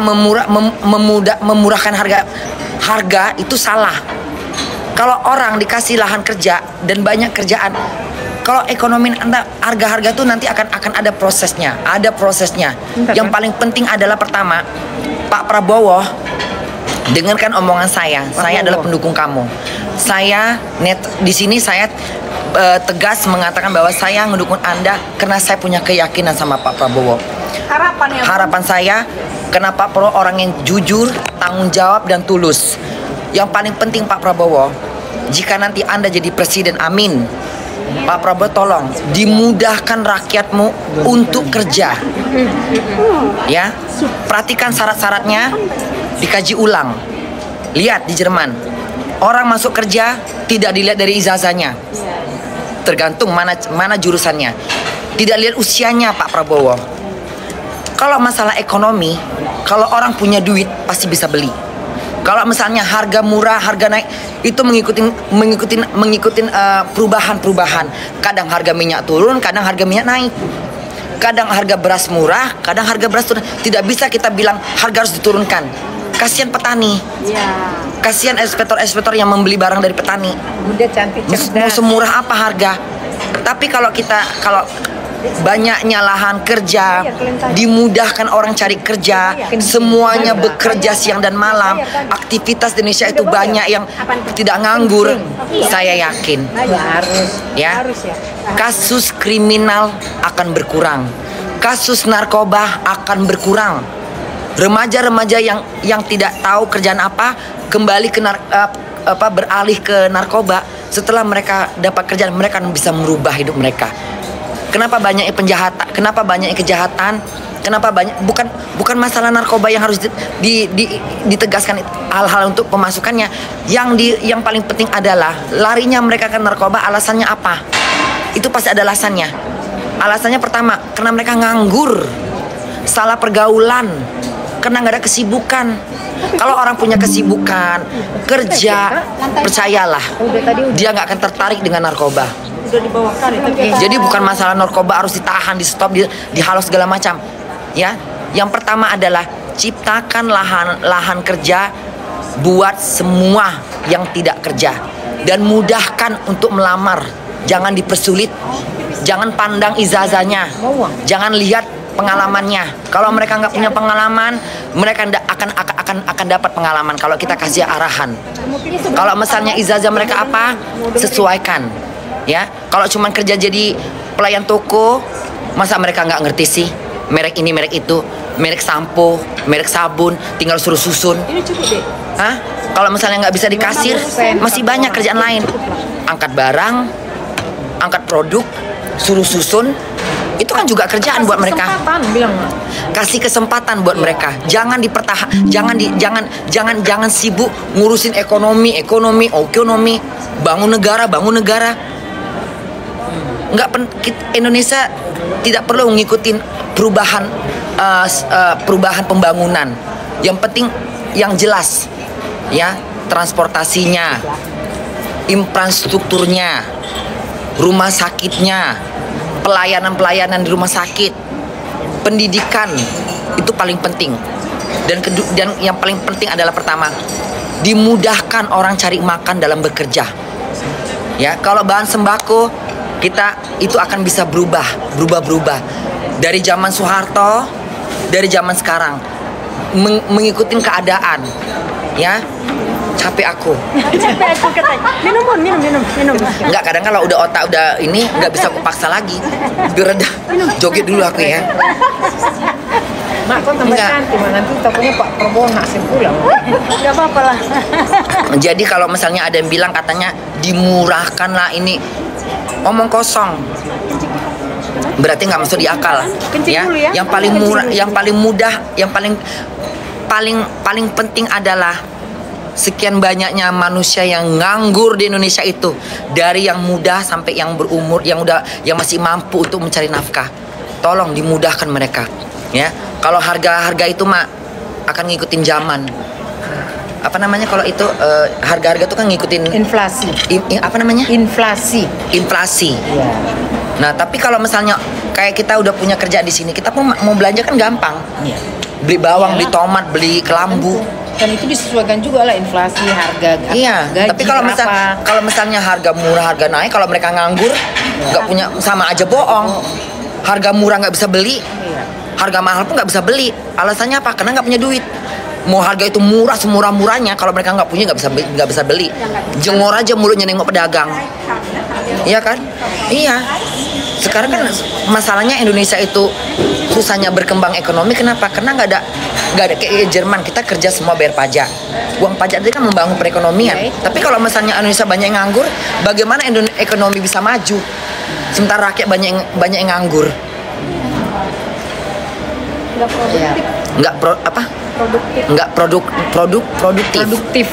memurahkan harga itu salah. Kalau orang dikasih lahan kerja dan banyak kerjaan, kalau ekonomi harga tuh nanti akan ada prosesnya, Yang paling penting adalah pertama, Pak Prabowo, dengarkan omongan saya adalah pendukung kamu. Saya di sini saya tegas mengatakan bahwa saya mendukung Anda karena saya punya keyakinan sama Pak Prabowo. Harapan saya, karena Pak Prabowo orang yang jujur, tanggung jawab dan tulus. Yang paling penting Pak Prabowo, jika nanti Anda jadi presiden, amin, Pak Prabowo tolong dimudahkan rakyatmu untuk kerja. Ya, perhatikan syarat-syaratnya, dikaji ulang. Lihat di Jerman, orang masuk kerja tidak dilihat dari ijazahnya, tergantung mana jurusannya. Tidak lihat usianya Pak Prabowo. Kalau masalah ekonomi, kalau orang punya duit pasti bisa beli. Kalau misalnya harga murah, harga naik, itu mengikutin perubahan. Kadang harga minyak turun, kadang harga minyak naik. Kadang harga beras murah, kadang harga beras turun. Tidak bisa kita bilang harga harus diturunkan. Kasihan petani. Kasihan eksportor yang membeli barang dari petani. Bunda cantik Mau cerdas. semurah apa harga? Tapi kalau banyaknya lahan kerja, dimudahkan orang cari kerja, semuanya bekerja siang dan malam, aktivitas di Indonesia itu banyak yang tidak nganggur. Saya yakin, ya, kasus kriminal akan berkurang, kasus narkoba akan berkurang. Remaja-remaja yang tidak tahu kerjaan apa kembali ke beralih ke narkoba. Setelah mereka dapat kerjaan, mereka bisa merubah hidup mereka. Kenapa banyaknya penjahatan? Kenapa banyaknya kejahatan? Kenapa banyak? Bukan masalah narkoba yang harus ditegaskan hal-hal untuk pemasukannya. Yang paling penting adalah larinya mereka ke narkoba. Alasannya apa? Itu pasti ada alasannya. Alasannya pertama, karena mereka nganggur, salah pergaulan, karena nggak ada kesibukan. Kalau orang punya kesibukan, kerja, percayalah, dia nggak akan tertarik dengan narkoba. Jadi bukan masalah narkoba harus ditahan, di stop, dihalau segala macam. Ya, yang pertama adalah ciptakan lahan kerja buat semua yang tidak kerja dan mudahkan untuk melamar. Jangan dipersulit, jangan pandang ijazahnya, jangan lihat pengalamannya. Kalau mereka nggak punya pengalaman, mereka akan dapat pengalaman kalau kita kasih arahan. Kalau misalnya ijazah mereka apa, sesuaikan. Ya, kalau cuma kerja jadi pelayan toko, masa mereka nggak ngerti sih merek ini, merek itu, merek sampo, merek sabun, tinggal suruh susun. Hah? Kalau misalnya nggak bisa di kasir, masih banyak kerjaan lain. Angkat barang, angkat produk, suruh susun, itu kan juga kerjaan buat mereka. Kasih kesempatan buat mereka. Jangan jangan sibuk ngurusin ekonomi, bangun negara. Indonesia tidak perlu ngikutin perubahan pembangunan. Yang penting yang jelas, ya, transportasinya, infrastrukturnya, rumah sakitnya, pelayanan di rumah sakit, pendidikan, itu paling penting. Dan yang paling penting adalah pertama, dimudahkan orang cari makan dalam bekerja. Ya, kalau bahan sembako kita itu akan bisa berubah. Dari zaman Soeharto, dari zaman sekarang, mengikuti keadaan. Ya, capek aku katanya. Minum. Enggak, kadang kalau udah otak udah ini nggak bisa aku paksa lagi. Biar reda. Joget dulu aku ya. Mak, kok tambah cantik, nanti tokonya Pak Prabowo naksir pulang. Gak apa-apa lah. Jadi kalau misalnya ada yang bilang katanya dimurahkan lah ini, omong kosong. Berarti nggak masuk di akal. Ya, yang paling murah, yang paling mudah, yang paling penting adalah sekian banyaknya manusia yang nganggur di Indonesia itu, dari yang muda sampai yang berumur, yang masih mampu untuk mencari nafkah. Tolong dimudahkan mereka. Ya, kalau harga itu mah akan ngikutin zaman. Apa namanya kalau itu harga-harga itu kan ngikutin inflasi. Apa namanya? Inflasi. Ya. Nah, tapi kalau misalnya kayak kita udah punya kerjaan di sini, kita pun mau belanja kan gampang. Ya. Beli bawang, beli tomat, beli kelambu. Dan itu disesuaikan juga lah inflasi, harga. Iya. Gaji, tapi kalau misalnya harga murah, harga naik, kalau mereka nganggur, nggak punya, sama aja bohong. Harga murah nggak bisa beli. Harga mahal pun nggak bisa beli. Alasannya apa? Karena nggak punya duit. Mau harga itu murah semurah-murahnya, kalau mereka nggak punya nggak bisa beli. Jengor aja mulutnya nengok pedagang. Iya kan? Iya. Sekarang kan masalahnya Indonesia itu susahnya berkembang ekonomi. Kenapa? Karena nggak ada kayak Jerman, kita kerja semua bayar pajak. Uang pajak itu kan membangun perekonomian. Tapi kalau misalnya Indonesia banyak yang nganggur, bagaimana ekonomi bisa maju? Sementara rakyat banyak yang nganggur. Nggak produktif.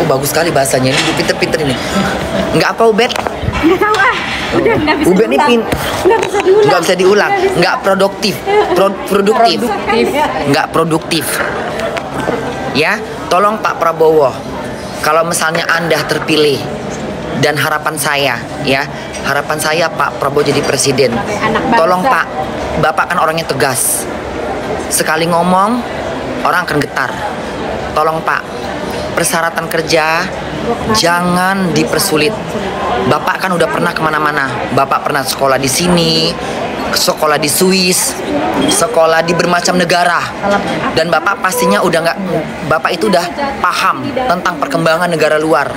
Oh, bagus sekali bahasanya ini, pinter-pinter ini. Nggak apa, Ubed? Nggak tahu ah. Ubed ini nggak bisa diulang. Nggak produktif. Nggak produktif. Ya, tolong Pak Prabowo, kalau misalnya Anda terpilih, Dan harapan saya, ya, harapan saya Pak Prabowo jadi presiden. Tolong Pak, Bapak kan orangnya tegas. Sekali ngomong, orang akan getar. Tolong Pak, persyaratan kerja jangan dipersulit. Bapak kan udah pernah kemana-mana. Bapak pernah sekolah di sini, sekolah di Swiss, sekolah di bermacam negara. Dan Bapak pastinya udah nggak, Bapak itu udah paham tentang perkembangan negara luar.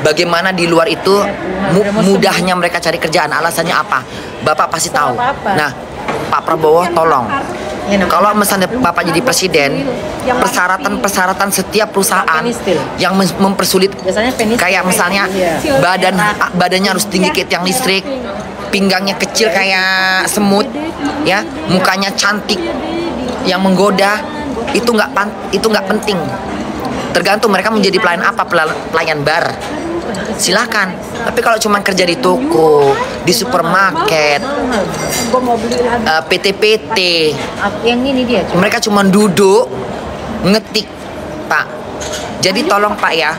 Bagaimana di luar itu mudahnya mereka cari kerjaan, alasannya apa? Bapak pasti tahu. Nah, Pak Prabowo tolong, kalau misalnya Bapak jadi presiden, persyaratan setiap perusahaan yang mempersulit, kayak misalnya badannya harus tinggi kayak tiang listrik, pinggangnya kecil kayak semut, ya, mukanya cantik, yang menggoda, itu nggak penting. Tergantung mereka menjadi pelayan apa, pelayan bar. Silakan. Tapi kalau cuma kerja di toko, di supermarket, PT-PT, yang ini dia. mereka cuma duduk ngetik, Pak. Jadi tolong Pak ya,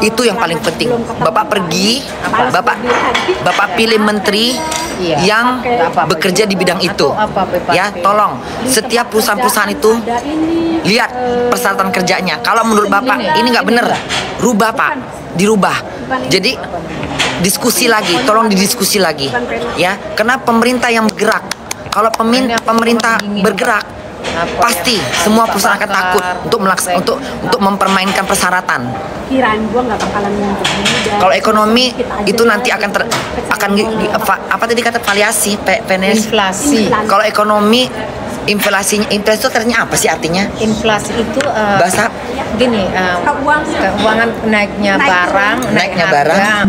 itu yang paling penting. Bapak pergi, Bapak pilih menteri yang bekerja di bidang itu. Ya, tolong. Setiap perusahaan-perusahaan itu lihat persyaratan kerjanya. Kalau menurut Bapak ini nggak bener, rubah Pak, dirubah. Jadi diskusi lagi, tolong didiskusi lagi, ya. Karena pemerintah yang bergerak. Kalau pemerintah bergerak, pasti semua perusahaan akan takut untuk mempermainkan persyaratan. Kiraan gua nggak bakalan untuk ini. Kalau ekonomi itu nanti akan apa tadi kata variasi, Inflasi. Kalau ekonomi inflasi itu ternyata apa sih artinya? Inflasi itu Bahasa gini, keuangan naiknya barang, naiknya harga,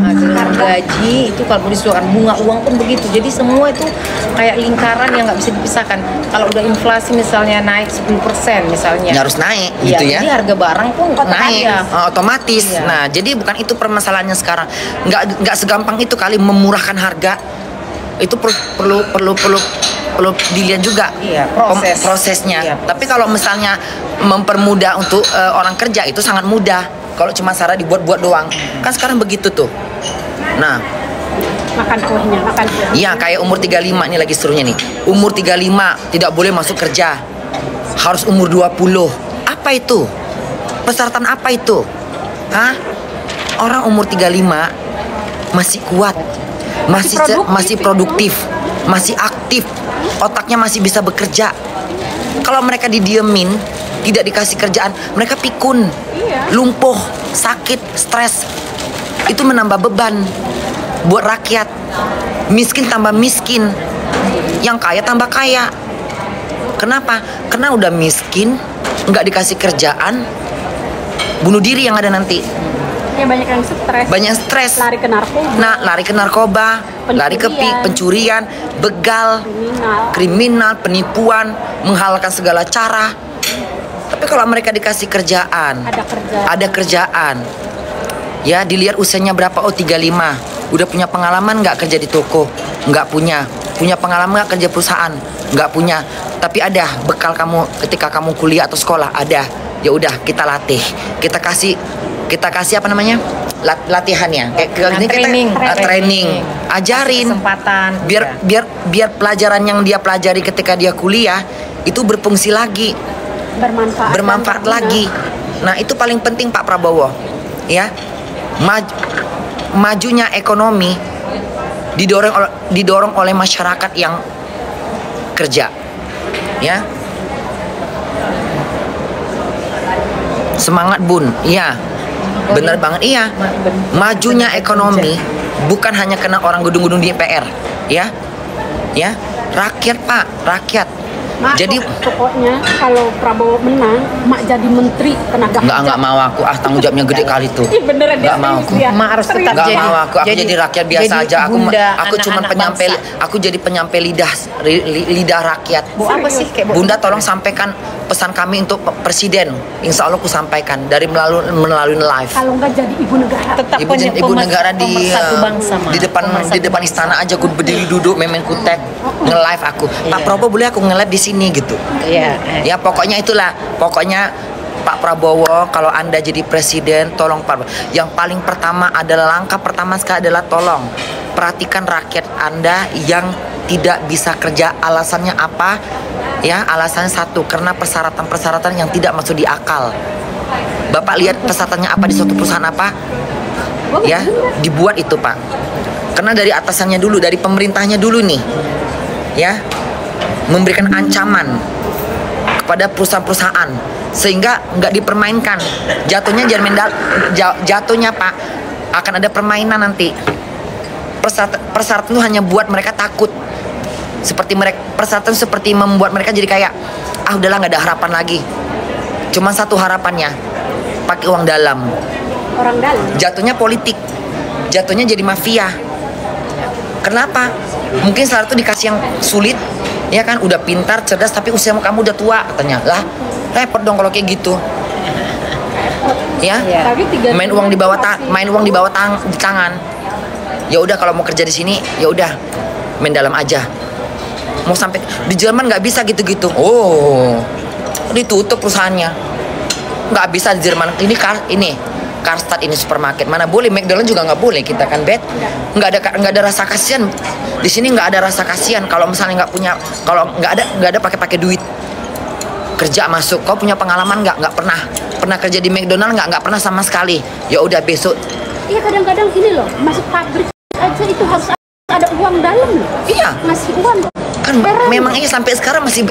gaji itu kalau disuruhkan bunga uang pun begitu. Jadi semua itu kayak lingkaran yang nggak bisa dipisahkan. Kalau udah inflasi misalnya naik 10% misalnya, harus naik gitu ya. Jadi harga barang pun naik otomatis. Iya. Nah, jadi bukan itu permasalahannya sekarang. Nggak segampang itu kali memurahkan harga. Itu perlu dilihat juga prosesnya. Iya, Tapi kalau misalnya mempermudah untuk orang kerja itu sangat mudah. Kalau cuma syarat dibuat-buat doang, kan sekarang begitu tuh. Nah, makan kuahnya. iya kayak umur 35 ini lagi serunya nih. Umur 35 tidak boleh masuk kerja. Harus umur 20. Apa itu? Persyaratan apa itu? Hah? Orang umur 35 masih kuat, masih produktif, masih aktif, otaknya masih bisa bekerja. Kalau mereka didiemin, tidak dikasih kerjaan, mereka pikun, lumpuh, sakit, stres. Itu menambah beban buat rakyat. Miskin tambah miskin, yang kaya tambah kaya. Kenapa? Karena udah miskin, nggak dikasih kerjaan, bunuh diri yang ada nanti. Ya banyak yang stres. Banyak stres. Lari ke narkoba. Nah, lari ke narkoba, lari ke pencurian, begal, kriminal, penipuan, menghalalkan segala cara. Tapi kalau mereka dikasih kerjaan, ada kerjaan, ya dilihat usianya berapa, oh 35, udah punya pengalaman nggak kerja di toko, nggak punya pengalaman nggak kerja perusahaan, nggak punya, tapi ada bekal kamu ketika kamu kuliah atau sekolah, ada, ya udah kita latih, kita kasih apa namanya, latihannya, kayak training, ajarin, kesempatan, biar pelajaran yang dia pelajari ketika dia kuliah itu berfungsi lagi, bermanfaat lagi. Nah, itu paling penting Pak Prabowo, ya. Majunya ekonomi didorong oleh masyarakat yang kerja, ya. Semangat Bun, iya. Benar banget, iya. Majunya ekonomi bukan hanya karena orang gedung-gedung di DPR, ya. Ya, rakyat Pak, rakyat. Mak, jadi pokoknya kalau Prabowo menang, Mak jadi menteri tenaga kerja. Nggak mau aku, tanggung jawabnya gede kali tuh. Beneran nggak mau aku. Mak harus tetap nggak jadi. mau aku jadi rakyat biasa aja. Aku cuma penyampai, aku jadi penyampai lidah rakyat. Bu apa sih kayak Bunda tolong sampaikan pesan kami untuk presiden. Insya Allah aku sampaikan dari melalui live. Kalau nggak jadi ibu negara, tetap ibu negara di depan istana aja, aku berdiri duduk memen kutek nge-live aku. Pak Prabowo boleh aku nge-live di sini gitu. Iya. Ya pokoknya itulah, pokoknya Pak Prabowo, kalau Anda jadi presiden, tolong Pak, yang paling pertama adalah, langkah pertama sekali adalah tolong perhatikan rakyat Anda yang tidak bisa kerja. Alasannya apa? Ya, alasannya satu, karena persyaratan-persyaratan yang tidak masuk di akal. Bapak lihat persyaratannya apa di suatu perusahaan apa? Ya, dibuat itu Pak. Karena dari atasannya dulu, dari pemerintahnya dulu nih, ya, memberikan ancaman kepada perusahaan-perusahaan sehingga nggak dipermainkan. Jatuhnya jatuhnya Pak, akan ada permainan nanti. Persyaratan itu hanya buat mereka takut. Persyaratan seperti membuat mereka jadi kayak, udahlah nggak ada harapan lagi. Cuma satu harapannya, pakai uang dalam. Orang dalam. Jatuhnya politik, jatuhnya jadi mafia. Kenapa? Mungkin saat itu dikasih yang sulit, ya kan, udah pintar, cerdas, tapi usia kamu udah tua, katanya. Lah, repot dong kalau kayak gitu. Ya, main uang di bawah di tangan. Ya udah, kalau mau kerja di sini, ya udah main dalam aja. Mau sampai di Jerman nggak bisa gitu-gitu. Oh, ditutup perusahaannya. Nggak bisa di Jerman. Ini Karstadt, ini supermarket, mana boleh. McDonald juga nggak boleh, kita kan bet. Nggak ada rasa kasihan di sini, nggak ada rasa kasihan. Kalau misalnya nggak punya, kalau nggak ada pakai duit. Kerja masuk, kau punya pengalaman nggak pernah kerja di McDonald, nggak pernah sama sekali. Ya udah besok. Iya, kadang-kadang ini loh, masuk pabrik aja itu harus ada uang dalam loh. Iya, masih uang kan. Memang ini sampai sekarang masih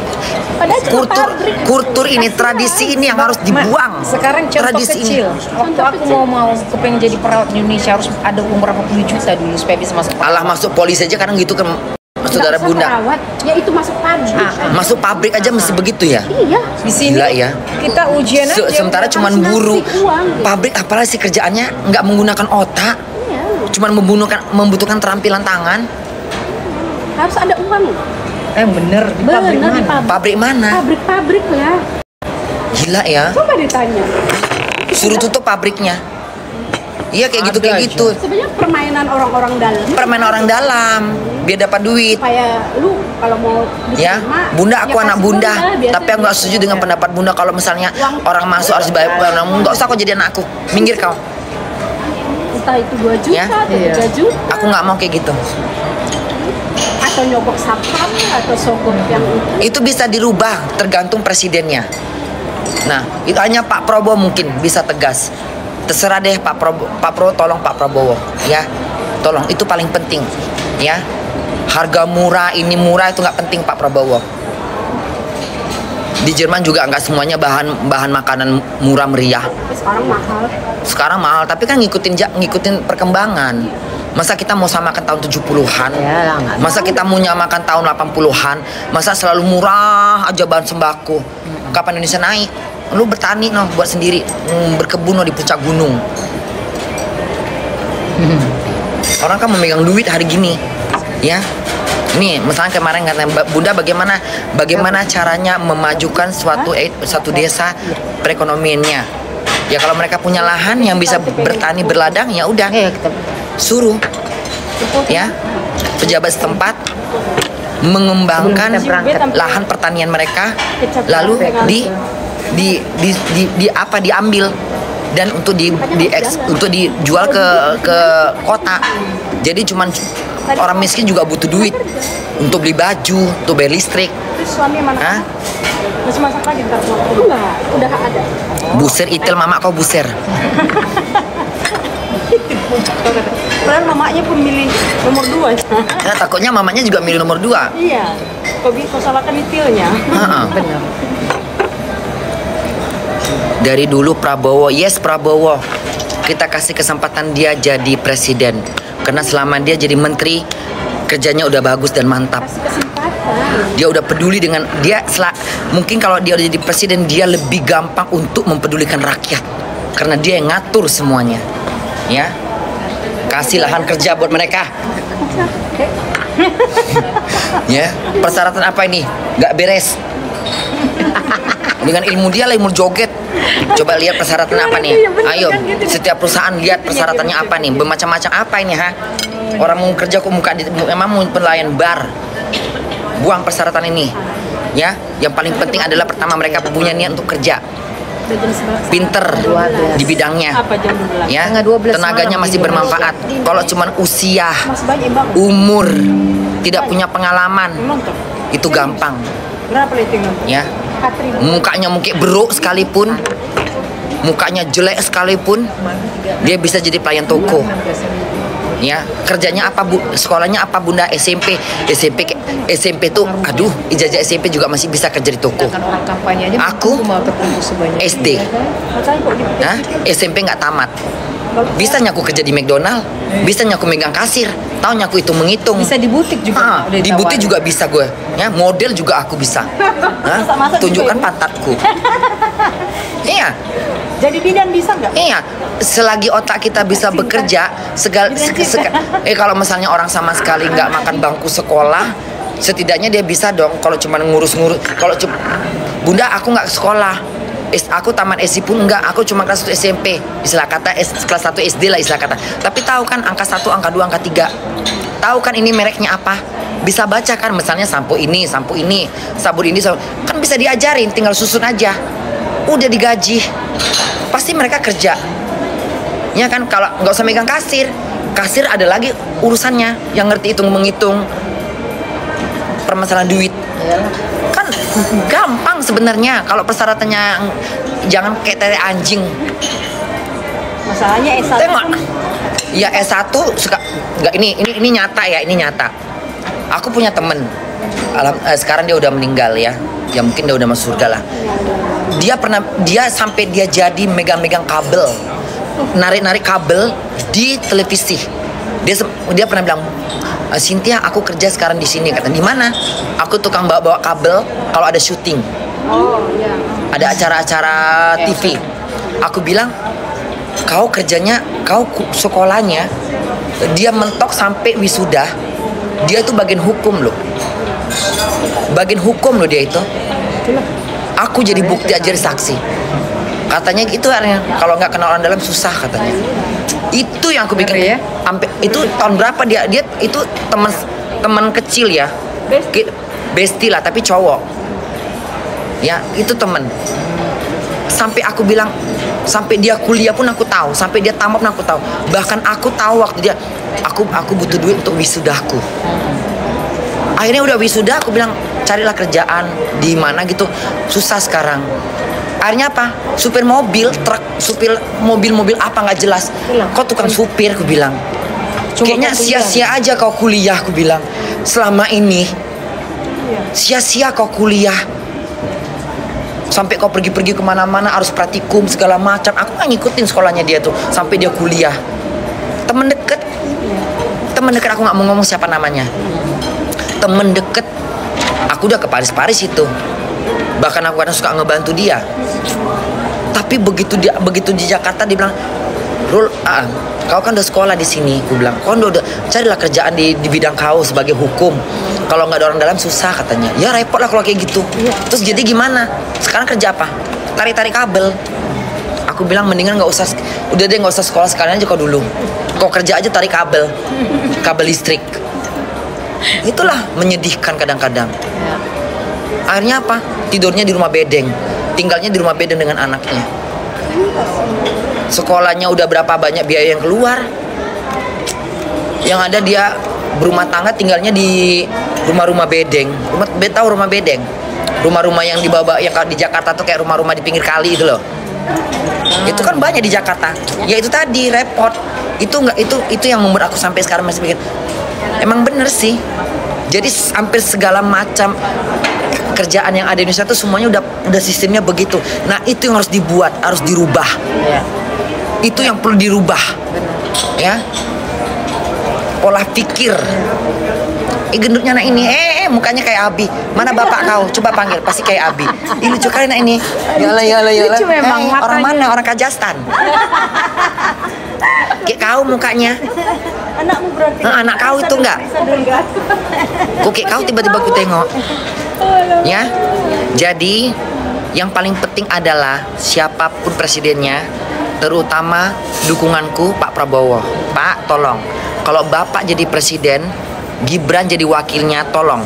kultur ini, tradisi ini yang harus dibuang. Sekarang contoh tradisi kecil. Waktu aku mau kepengen jadi perawat di Indonesia harus ada uang berapa puluh juta dulu supaya bisa masuk. Alah, masuk polisi aja kadang gitu kan, saudara bunda. Perawat, ya itu masuk pabrik. Masuk pabrik aja mesti begitu ya. Iya. Di sini gila, ya. Kita ujian aja. Sementara cuman buruh. Pabrik apalagi sih kerjaannya nggak menggunakan otak. Iya. Cuman membutuhkan keterampilan tangan. Harus ada uang. Bener di pabrik mana? Pabrik mana? Pabrik ya. Gila ya. Coba ditanya. Suruh tutup pabriknya. Iya, kayak gitu. Sebenarnya permainan orang-orang dalam. Permainan orang dalam biar dapat duit. Supaya lu kalau mau ya, bunda, aku anak bunda, tapi aku nggak setuju dengan pendapat bunda kalau misalnya orang masuk harus bayar. Nggak usah kau jadi anakku, minggir kau. Entah itu 2 juta atau 3 juta. Aku nggak mau kayak gitu. Atau nyogok satpam atau sogok yang itu bisa dirubah tergantung presidennya. Nah, itu hanya Pak Prabowo mungkin bisa tegas. Terserah deh Pak Prabowo, tolong Pak Prabowo, ya, tolong, itu paling penting, ya. Harga murah, ini murah, itu nggak penting Pak Prabowo. Di Jerman juga nggak semuanya bahan makanan murah meriah. Sekarang mahal, tapi kan ngikutin perkembangan. Masa kita mau samakan tahun 70-an? Masa kita mau nyamakan tahun 80-an? Masa selalu murah aja bahan sembako? Kapan Indonesia naik? Lu bertani buat sendiri, berkebun di puncak gunung. Orang kan memegang duit hari gini, ya. Nih, misalnya kemarin katanya Bunda, bagaimana caranya memajukan suatu desa perekonomiannya? Ya kalau mereka punya lahan yang bisa bertani berladang, ya udah, suruh, ya, pejabat setempat mengembangkan lahan pertanian mereka, lalu diambil dan untuk dijual ke kota. Jadi cuman orang miskin juga butuh duit untuk beli baju, untuk bayar listrik. Suami mana? Masih masak lagi ntar? Enggak, udah ada. Buser itil mama kau buser. Padahal mamanya pemilih nomor 2. Nah, takutnya mamanya juga milih nomor 2. Iya. Kau salahkan itilnya. Benar. Dari dulu Prabowo, yes Prabowo, kita kasih kesempatan dia jadi presiden. Karena selama dia jadi menteri, kerjanya udah bagus dan mantap. Dia udah peduli dengan mungkin kalau dia udah jadi presiden, dia lebih gampang untuk mempedulikan rakyat. Karena dia yang ngatur semuanya. Ya, kasih lahan kerja buat mereka. Ya, persyaratan apa ini? Nggak beres. Dengan ilmu dia lah, ilmu joget. Coba lihat persyaratan apa nih. Ayo, setiap perusahaan lihat persyaratannya apa nih. Bermacam-macam apa ini, ha? Orang mau kerja kok memang mau pelayan bar. Buang persyaratan ini. Ya, yang paling penting adalah pertama mereka punya niat untuk kerja. pinter di bidangnya, Apa jam 12? ya, Setengah 12 tenaganya malam masih di bermanfaat. Kalau cuman usia, Masih banyak bang. umur, tidak punya pengalaman, Nonton. itu gampang, Berapa rating nonton? ya. Mukanya mungkin beruk sekalipun, mukanya jelek sekalipun, dia bisa jadi pelayan toko. Ya, kerjanya apa bu? Sekolahnya apa bunda? SMP. SMP tuh, aduh, ijazah SMP juga masih bisa kerja di toko. Kan orang kampanye aja Aku mau terkumpul sebanyak SD, Makanya kok di Hah? SMP nggak tamat. Bisa nyaku kerja di McDonald, bisa nyaku megang kasir, tahu nyaku itu menghitung. bisa di butik juga. udah Di butik ditawarin. juga bisa gue, ya model juga aku bisa. Hah? Masak-masak Tunjukkan juga, pantatku. Iya. Jadi bidan bisa nggak? Iya, selagi otak kita bisa bekerja, kalau misalnya orang sama sekali nggak makan bangku sekolah, setidaknya dia bisa dong. Kalau cuma ngurus-ngurus, bunda aku nggak sekolah, aku taman SD pun enggak, aku cuma kelas 1 SMP, istilah kata kelas 1 SD lah istilah kata. Tapi tahu kan angka 1, angka 2, angka 3, tahu kan ini mereknya apa? Bisa baca kan, misalnya sampo ini, sabun ini, kan bisa diajarin, tinggal susun aja. Udah digaji, pasti mereka kerja. Ya kan, kalau nggak usah megang kasir ada lagi urusannya yang ngerti hitung menghitung permasalahan duit. Kan gampang sebenarnya kalau persyaratannya jangan kayak tete anjing. Masalahnya S1 Tengok. Ya S1 suka nggak ini nyata ya, ini nyata. Aku punya temen sekarang dia udah meninggal ya. Ya mungkin dia udah masuk surga lah. Dia sampai dia jadi megang-megang kabel, narik-narik kabel di televisi. Dia pernah bilang, Cynthia, aku kerja sekarang di sini. Kata, di mana? Aku tukang bawa kabel kalau ada syuting. Oh iya. Ada acara-acara TV. Aku bilang, kau kerjanya, kau sekolahnya, dia mentok sampai wisuda. Dia itu bagian hukum loh. Bagian hukum loh dia itu. Aku jadi bukti aja saksi. Katanya gitu artinya, kalau nggak kenal orang dalam susah katanya. Itu yang aku bikin. Sampai itu tahun berapa dia itu teman kecil ya. Bestie lah tapi cowok. Ya, itu temen. Sampai aku bilang, sampai dia kuliah pun aku tahu, sampai dia tamat pun aku tahu. Bahkan aku tahu waktu dia aku butuh duit untuk wisudaku. Akhirnya udah wisuda, aku bilang carilah kerjaan di mana gitu, susah sekarang. Akhirnya apa? Supir mobil, truk, supir mobil apa nggak jelas. Kau tukang supir, aku bilang. Kayaknya sia-sia aja kau kuliah, aku bilang. Selama ini sia-sia kau kuliah. Sampai kau pergi-pergi kemana-mana harus praktikum segala macam. Aku nggak ngikutin sekolahnya dia tuh sampai dia kuliah. Temen deket aku nggak mau ngomong siapa namanya. Temen deket, aku udah ke Paris itu, bahkan aku kadang suka ngebantu dia. Tapi begitu di Jakarta dia bilang, Rul, kau kan udah sekolah di sini, aku bilang, kau udah carilah kerjaan di bidang kau sebagai hukum. Kalau nggak ada orang dalam susah katanya. Ya repot lah kalau kayak gitu. Terus jadi gimana? Sekarang kerja apa? Tarik-tarik kabel. Aku bilang mendingan nggak usah, udah deh nggak usah sekolah sekalian aja kau dulu. Kau kerja aja tarik kabel listrik. Itulah menyedihkan kadang-kadang. Akhirnya apa? Tidurnya di rumah bedeng, tinggalnya di rumah bedeng dengan anaknya. Sekolahnya udah berapa banyak biaya yang keluar. Yang ada dia berumah tangga tinggalnya di rumah-rumah bedeng. Tahu rumah bedeng? Rumah-rumah yang dibawa yang di Jakarta tuh kayak rumah-rumah di pinggir kali itu loh. Itu kan banyak di Jakarta. Ya itu tadi repot. Itu yang membuat aku sampai sekarang masih pikir. Emang bener sih. Jadi hampir segala macam kerjaan yang ada di Indonesia tuh semuanya udah sistemnya begitu. Nah itu yang harus dibuat, harus dirubah. Itu yang perlu dirubah. Ya. Pola pikir. Gendutnya anak ini, mukanya kayak Abi. Mana bapak kau? Coba panggil, pasti kayak Abi. Ih lucu kali anak ini. Yalah. Lucu memang orang mana? Orang Kajastan. Kayak kau mukanya. Anakmu berarti. Anak kau itu enggak? Kok kayak kau tiba-tiba ku tengok. Ya. Jadi yang paling penting adalah siapapun presidennya, terutama dukunganku Pak Prabowo. Pak, tolong. Kalau Bapak jadi presiden, Gibran jadi wakilnya, tolong.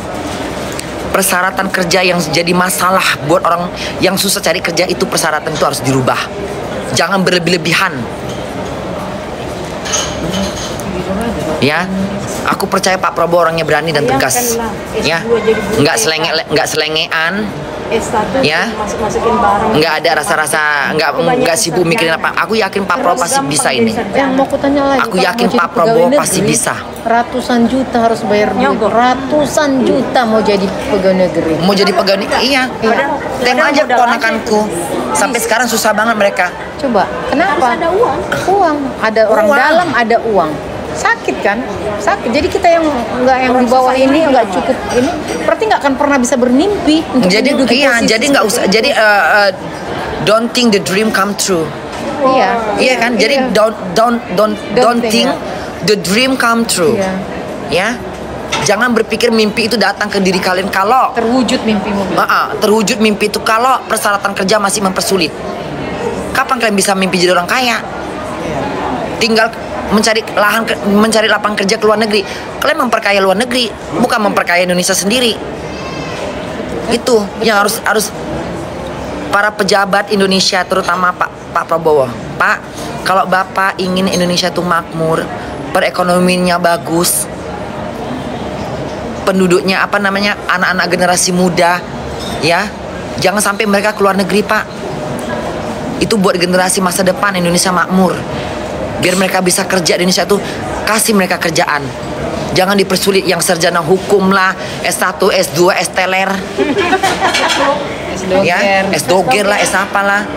persyaratan kerja yang jadi masalah buat orang yang susah cari kerja itu, persyaratan itu harus dirubah. Jangan berlebih-lebihan. Ya, aku percaya Pak Prabowo orangnya berani dan tegas. Ya, nggak selengean. Ya, nggak ada rasa-rasa, nggak sibuk mikirin apa. Aku yakin Pak Prabowo pasti bisa ini. Yang mau kutanya lagi, aku yakin Pak Prabowo pasti bisa. Ratusan juta harus bayar duit. Ratusan juta mau jadi pegawai negeri. Mau jadi pegawai negeri, iya. Tengok aja ponakanku. Sampai sekarang susah banget mereka. Coba, kenapa? Ada uang. Uang, ada orang dalam, ada uang. Sakit kan? Sakit. Jadi kita yang nggak yang di bawah ini nggak cukup ini, berarti nggak akan pernah bisa bermimpi untuk jadi jadi nggak usah. Jadi don't think the dream come true. Iya kan? Jadi don't think the dream come true. Ya. Jangan berpikir mimpi itu datang ke diri kalian kalau terwujud mimpimu. Terwujud mimpi itu kalau persyaratan kerja masih mempersulit. Kapan kalian bisa mimpi jadi orang kaya? Tinggal mencari lapangan kerja ke luar negeri. Kalian memperkaya luar negeri, bukan memperkaya Indonesia sendiri. Itu yang harus para pejabat Indonesia, terutama Pak Prabowo. Pak, kalau Bapak ingin Indonesia itu makmur, perekonomiannya bagus, penduduknya anak-anak generasi muda, ya, jangan sampai mereka keluar negeri, Pak. Itu buat generasi masa depan Indonesia makmur. Biar mereka bisa kerja di Indonesia tuh, kasih mereka kerjaan. Jangan dipersulit yang sarjana hukum lah, S1, S2, S-teler. Ya, S-doger lah, S apalah.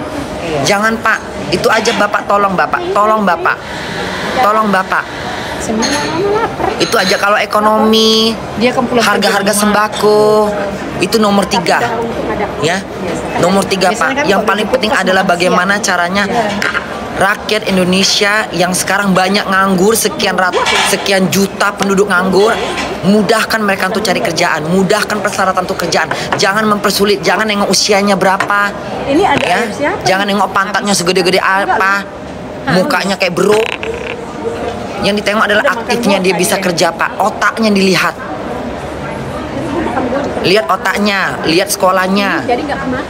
Jangan, Pak. Itu aja Bapak, tolong Bapak. Itu aja. Kalau ekonomi, harga-harga sembako itu nomor 3. Ya, nomor 3, Pak. Yang paling penting adalah bagaimana caranya rakyat Indonesia yang sekarang banyak nganggur, sekian juta penduduk nganggur, mudahkan mereka untuk cari kerjaan, mudahkan persyaratan untuk kerjaan. Jangan mempersulit, jangan nengok usianya berapa. Ini ada ya. siapa? Jangan nengok pantatnya segede-gede apa, mukanya kayak bro. Yang ditengok adalah aktifnya dia bisa kerja, Pak. Otaknya dilihat. Lihat otaknya, lihat sekolahnya,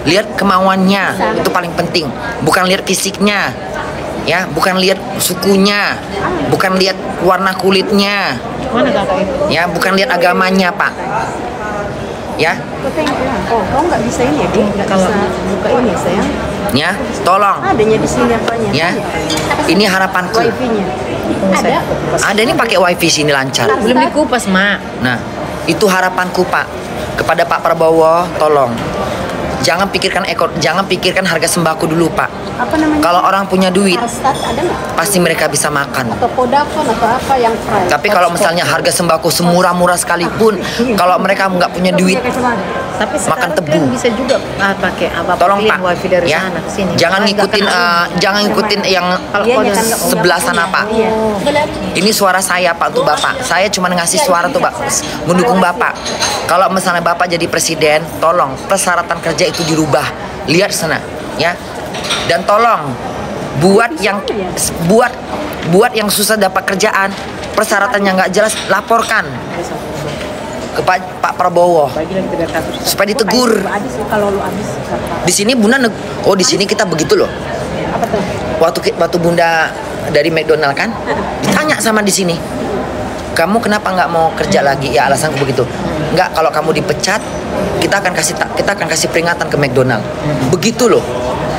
lihat kemauannya, itu paling penting. Bukan lihat fisiknya, ya, bukan lihat sukunya, bukan lihat warna kulitnya, ya, bukan lihat agamanya, Pak. Ya. Oh, nggak bisa ini ya, kalau buka ini sayang. Ya, tolong. Adanya di sini apanya? Ya, ini harapanku. Wifi-nya. Ada ini pakai wifi sini lancar. Belum dikupas, Mak. Nah, itu harapanku, Pak, kepada Pak Prabowo, tolong. Jangan pikirkan harga sembako dulu, Pak. Apa namanya? Kalau orang punya duit, Start ada nggak? pasti mereka bisa makan. Atau Vodafone atau apa yang price? Tapi kalau misalnya harga sembako semurah-murah sekalipun, kalau mereka nggak punya duit, tapi makan tebu. Kan bisa juga pakai apa? Tolong, Pak, wifi dari ya. sana ke sini. Jangan ngikutin yang sebelah sana, Pak. Ini suara saya, Pak, untuk Bapak. Saya cuma ngasih suara untuk Bapak, mendukung Bapak. Kalau misalnya Bapak jadi presiden, tolong persyaratan kerja itu dirubah. Lihat sana, ya. Dan tolong buat yang susah dapat kerjaan, persyaratannya nggak jelas, laporkan ke Pak Prabowo supaya ditegur. Di sini Bunda, di sini kita begitu loh. Waktu Bunda dari McDonald kan, ditanya sama di sini, kamu kenapa nggak mau kerja lagi? Ya alasanku begitu. Nggak, kalau kamu dipecat, kita akan kasih peringatan ke McDonald. Begitu loh.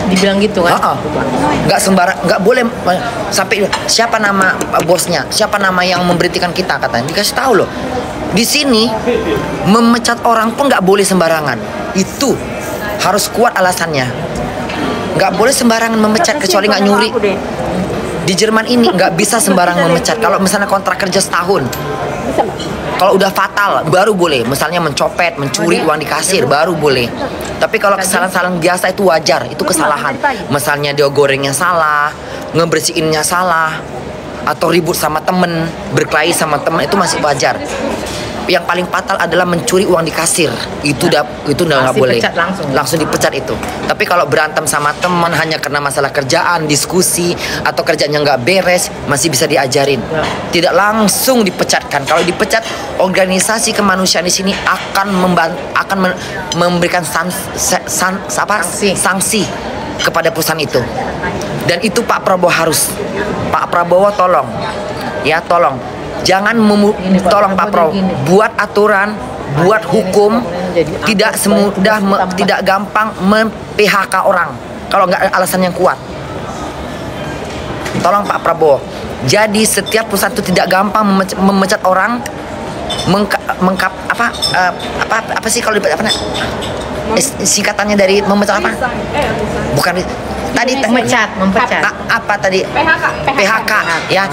Dibilang gitu kan? Nggak sembarang, nggak boleh sampai siapa nama bosnya, siapa nama yang memberhentikan kita, katanya dikasih tahu loh. Di sini memecat orang pun nggak boleh sembarangan. Itu harus kuat alasannya. Nggak boleh sembarangan memecat kecuali nggak nyuri. Di Jerman ini nggak bisa sembarangan memecat. Kalau misalnya kontrak kerja setahun, kalau udah fatal baru boleh. Misalnya mencopet, mencuri uang di kasir baru boleh. Tapi kalau kesalahan-kesalahan biasa itu wajar, itu kesalahan. Misalnya dia gorengnya salah, ngebersihinnya salah, atau ribut sama temen, berkelahi sama temen, itu masih wajar. yang paling fatal adalah mencuri uang di kasir. Itu udah nggak boleh. Dipecat langsung dipecat itu. Tapi kalau berantem sama teman hanya karena masalah kerjaan, diskusi atau kerjanya nggak beres, masih bisa diajarin. Tidak langsung dipecatkan. Kalau dipecat, organisasi kemanusiaan di sini akan memberikan sanksi kepada perusahaan itu. Dan itu Pak Prabowo Pak Prabowo tolong jangan tolong Pak Prabowo buat aturan, buat hukum, tidak tidak gampang mem-PHK orang kalau nggak ada alasan yang kuat. Tolong Pak Prabowo. Jadi setiap perusahaan itu tidak gampang memecat orang, apa sih kalau singkatannya dari memecat apa? Bukan tadi memecat. Apa tadi? PHK ya.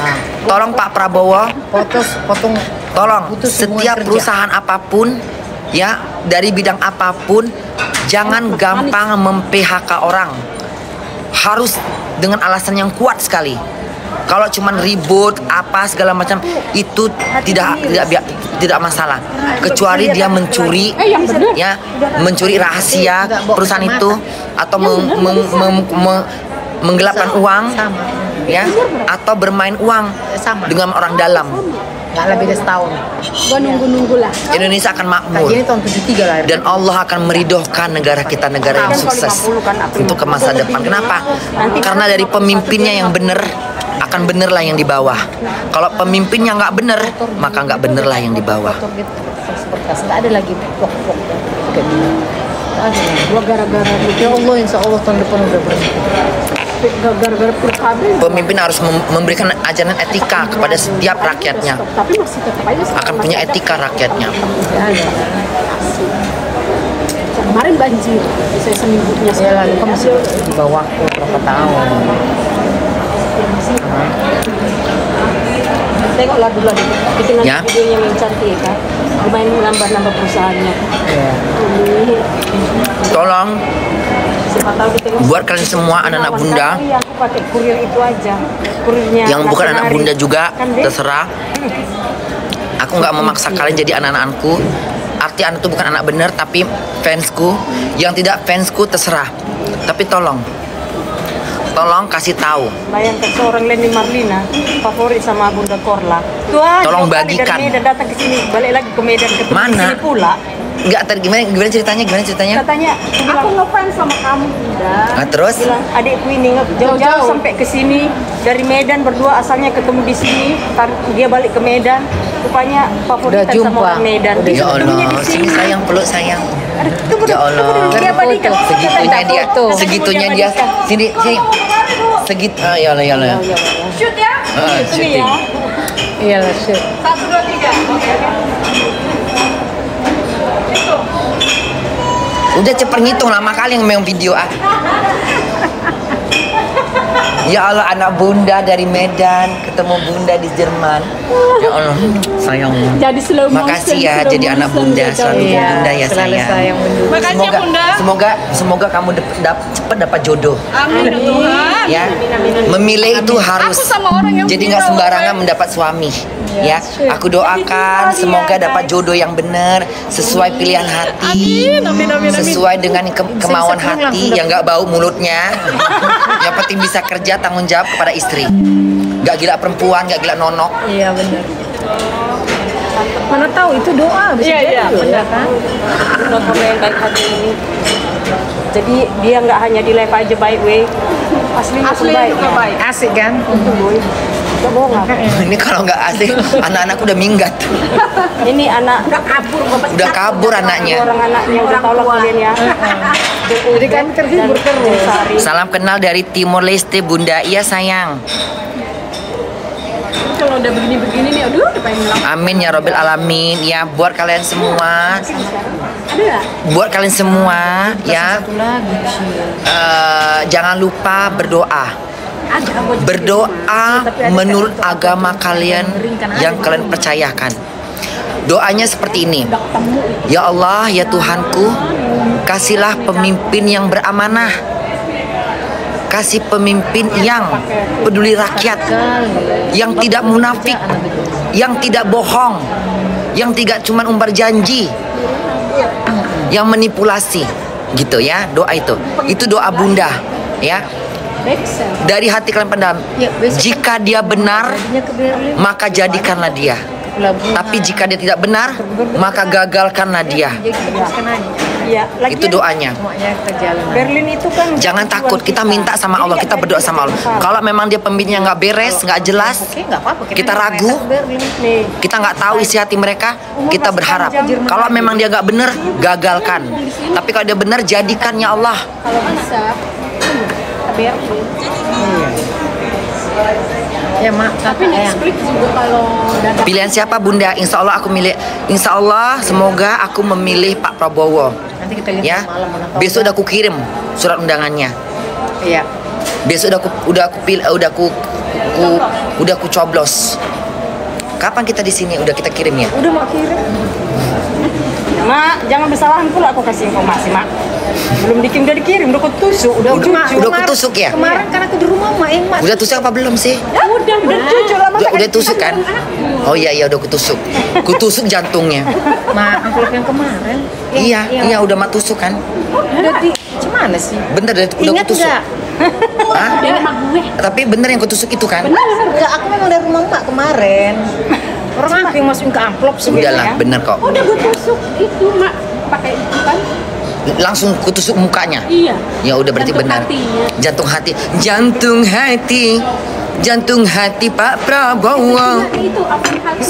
Tolong Pak Prabowo, tolong setiap perusahaan apapun ya, dari bidang apapun, jangan gampang mem-PHK orang. Harus dengan alasan yang kuat sekali. Kalau cuman ribut apa segala macam itu tidak masalah, kecuali dia mencuri mencuri rahasia perusahaan itu atau menggelapkan uang ya, atau bermain uang dengan orang dalam. Nggak lebih dari setahun. Gua nunggu lah. Indonesia akan makmur. Ini tahun 73 lahir. Dan Allah akan meridhokan negara kita, negara yang sukses untuk ke masa depan. Kenapa? Karena dari pemimpinnya yang benar, akan bener lah yang di bawah. Kalau pemimpinnya nggak bener, maka nggak bener lah yang di bawah. Nggak ada lagi pokok gara-gara ya Allah, insya Allah tahun depan udah berhenti. Gara-gara pemimpin harus memberikan ajaran etika kepada setiap rakyatnya. Tapi masih tetap aja akan punya etika rakyatnya. Kemarin banjir, saya seminggunya ya lalu kan masih di bawah berapa tahun. Tengoklah dulu bikin ya? videonya yang cantik kan, lumayan nambah perusahaannya. Ya. Tolong buat kalian semua anak-anak bunda aku pakai kurir itu aja, kurirnya yang bukan anak bunda juga terserah. Aku nggak memaksa kalian jadi anak-anakku. Arti anak itu bukan anak benar tapi fansku. Yang tidak fansku terserah. Tapi tolong kasih tahu. Bayangkan seorang Leni Marlina favorit sama Bunda Korla. Tolong bagikan. Dari Medan datang ke sini, balik lagi ke Medan, ketemu mana? Sini pula. Enggak, gimana ceritanya? Katanya, aku ngefans sama kamu, Bunda. Nah, terus? Bilang, adikku ini jauh-jauh sampai ke sini dari Medan berdua, asalnya ketemu di sini, dia balik ke Medan. Rupanya favoritan sama orang Medan. Ya Allah, sini sayang, peluk sayang. Ya Allah, segitunya dia. Sini. Ya Allah. Shoot ya? Syuting. Iyalah, shoot. 1, 2, 3. Udah cepet ngitung lama kali yang memang video Ya Allah, anak bunda dari Medan ketemu bunda di Jerman. Ya Allah, sayang. Jadi slow motion. Makasih ya jadi anak bunda, selalu bunda ya sayang. Makasih ya bunda. Semoga kamu cepat dapat jodoh. Amin Tuhan. Ya, memilih itu harus. Jadi nggak sembarangan mendapat suami. Ya, aku doakan semoga dapat jodoh yang benar, sesuai pilihan hati, sesuai dengan kemauan hati, yang nggak bau mulutnya. Yang penting bisa kerja, tanggung jawab kepada istri. Nggak gila perempuan, nggak gila nonok. Iya benar. Mana tahu itu doa bisa jadi ya kan? Notor yang baik hati ini. Jadi dia nggak hanya di live aja baik way, aslinya baik. Asik kan? Gak bohong apa? Ini kalau nggak asik, anak-anakku udah minggat. Ini anak udah kabur anaknya. Orang anaknya udah tahu lah kalian ya. Jadi kan terhibur terus. Salam kenal dari Timor Leste Bunda. Iya sayang. Kalau udah begini-begini nih, aduh udah pengen ngelap. Amin ya Robbil Alamin. Ya buat kalian semua. Ada? Buat kalian semua ya. Jangan lupa berdoa. Berdoa menurut agama kalian yang kalian percayakan. Doanya seperti ini. Ya Allah, ya Tuhanku, kasihlah pemimpin yang beramanah. Kasih pemimpin yang peduli rakyat, yang tidak munafik, yang tidak bohong, yang tidak cuman umbar janji, yang manipulasi, gitu ya. Doa itu doa Bunda, ya. Dari hati kalian pendam. Jika dia benar, maka jadikanlah dia. Tapi jika dia tidak benar, maka gagalkanlah dia. Iya, Itu doanya. Berlin itu kan Jangan takut, kita minta sama Allah, kita berdoa sama Allah. Kalau memang dia pemimpinnya nggak beres, nggak jelas, kita ragu, kita nggak tahu isi hati mereka, kita berharap. Kalau memang dia nggak benar, gagalkan. Tapi kalau dia benar, jadikan ya Allah. Kalau bisa Berlin. Ya mak, tapi Netflix juga kalau Pilihan siapa Bunda? Insya Allah aku milih. Insya Allah semoga aku memilih Pak Prabowo. Nanti kita lihat Ya, malam menonton. besok udah aku kirim surat undangannya. Iya. Besok udah aku coblos. Kapan kita di sini? Udah kita kirim ya? udah mau kirim. Mak, jangan bersalahan pula aku kasih informasi, Mak. Belum udah dikirim, udah kutusuk, udah cucu. Udah kutusuk ya? Kemarin kan aku di rumah mak. Udah tusuk apa belum sih? Ya udah cucu lah, masa Udah tusuk kan? Oh iya udah kutusuk. Kutusuk jantungnya. Mak, amplop yang kemarin. Iya udah mak tusuk kan? Udah gimana sih? Bener udah Ingat kutusuk. nggak? Hah? Tapi bener yang kutusuk itu kan? Enggak, aku memang dari rumah mak kemarin. Orang aku yang masukin ke amplop Udahlah, bener kok. udah gue tusuk itu, Mak. Pakai itu kan? Langsung kutusuk mukanya. Iya. Ya udah berarti Jantung benar. hatinya. Jantung hati Pak Prabowo. Itu apa hal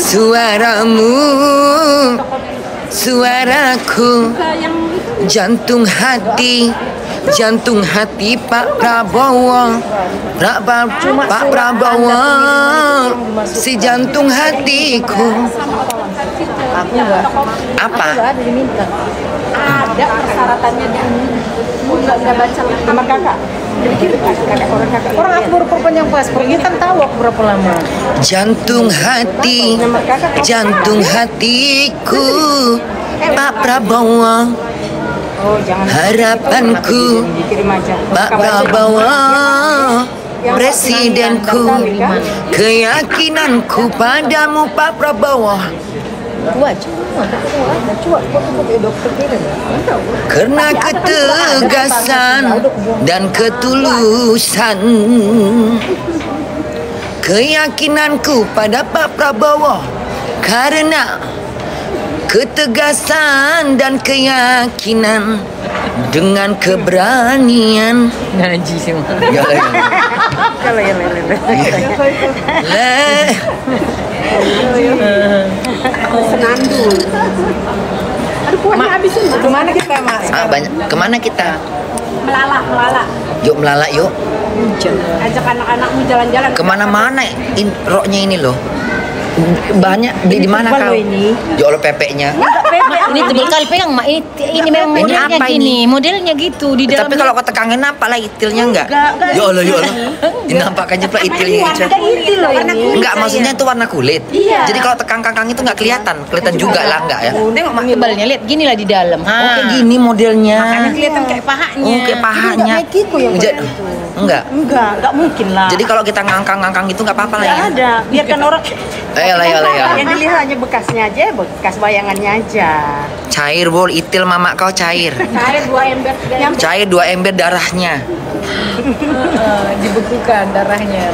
Suaraku, yang itu jantung hati Pak Prabowo. Pak Prabowo, si jantung hatiku. Aku enggak. Apa? Enggak ada diminta. ada persyaratannya dan nggak baca nama kakak. Jadi Orang aku baru perpanjang paspor, dia kan tahu aku berapa lama. Jantung hatiku Pak Prabowo. Oh, jangan. Harapanku Dikirim aja. Pak Prabowo, presidenku. Keyakinanku padamu Pak Prabowo. Karena ketegasan dan ketulusan, keyakinanku pada Pak Prabowo. Karena ketegasan dan keyakinan dengan keberanian. Ngaji semua. Kalau ya senandung. Aduh, kuahnya habisin. Kemana kita mas? Kemana kita? Melala. Yuk melala yuk. Ajak anak-anakmu jalan-jalan. Kemana-mana roknya ini loh. Banyak di mana kau? Ya Allah pepeknya. Ini tebal kali pegang mak. Ini memang Ini modelnya apa gini. Modelnya gitu di dalam. Tapi kalau kau tekangin nampak lah itilnya enggak? Ya Allah. Ini nampak aja pula itilnya aja. Ada itil loh ini. Enggak, maksudnya itu warna kulit. Iya. Jadi kalau tekang-kangkang itu enggak kelihatan juga lah enggak ya? Tengok mak tebalnya, lihat gini lah di dalam. Oh, kayak gini modelnya. Makanya kelihatan kayak pahanya. Oh, kayak pahanya. Enggak. Enggak mungkin lah. Jadi kalau kita ngangkang-ngangkang itu enggak apa-apa lah ya. Enggak ada. Biarkan orang. Ayolah. Yang dilihat hanya bekasnya aja, bekas bayangannya aja. Cair bol, itil mama kau cair. Cair 2 ember. Cair 2 ember darahnya. Dibekukan darahnya.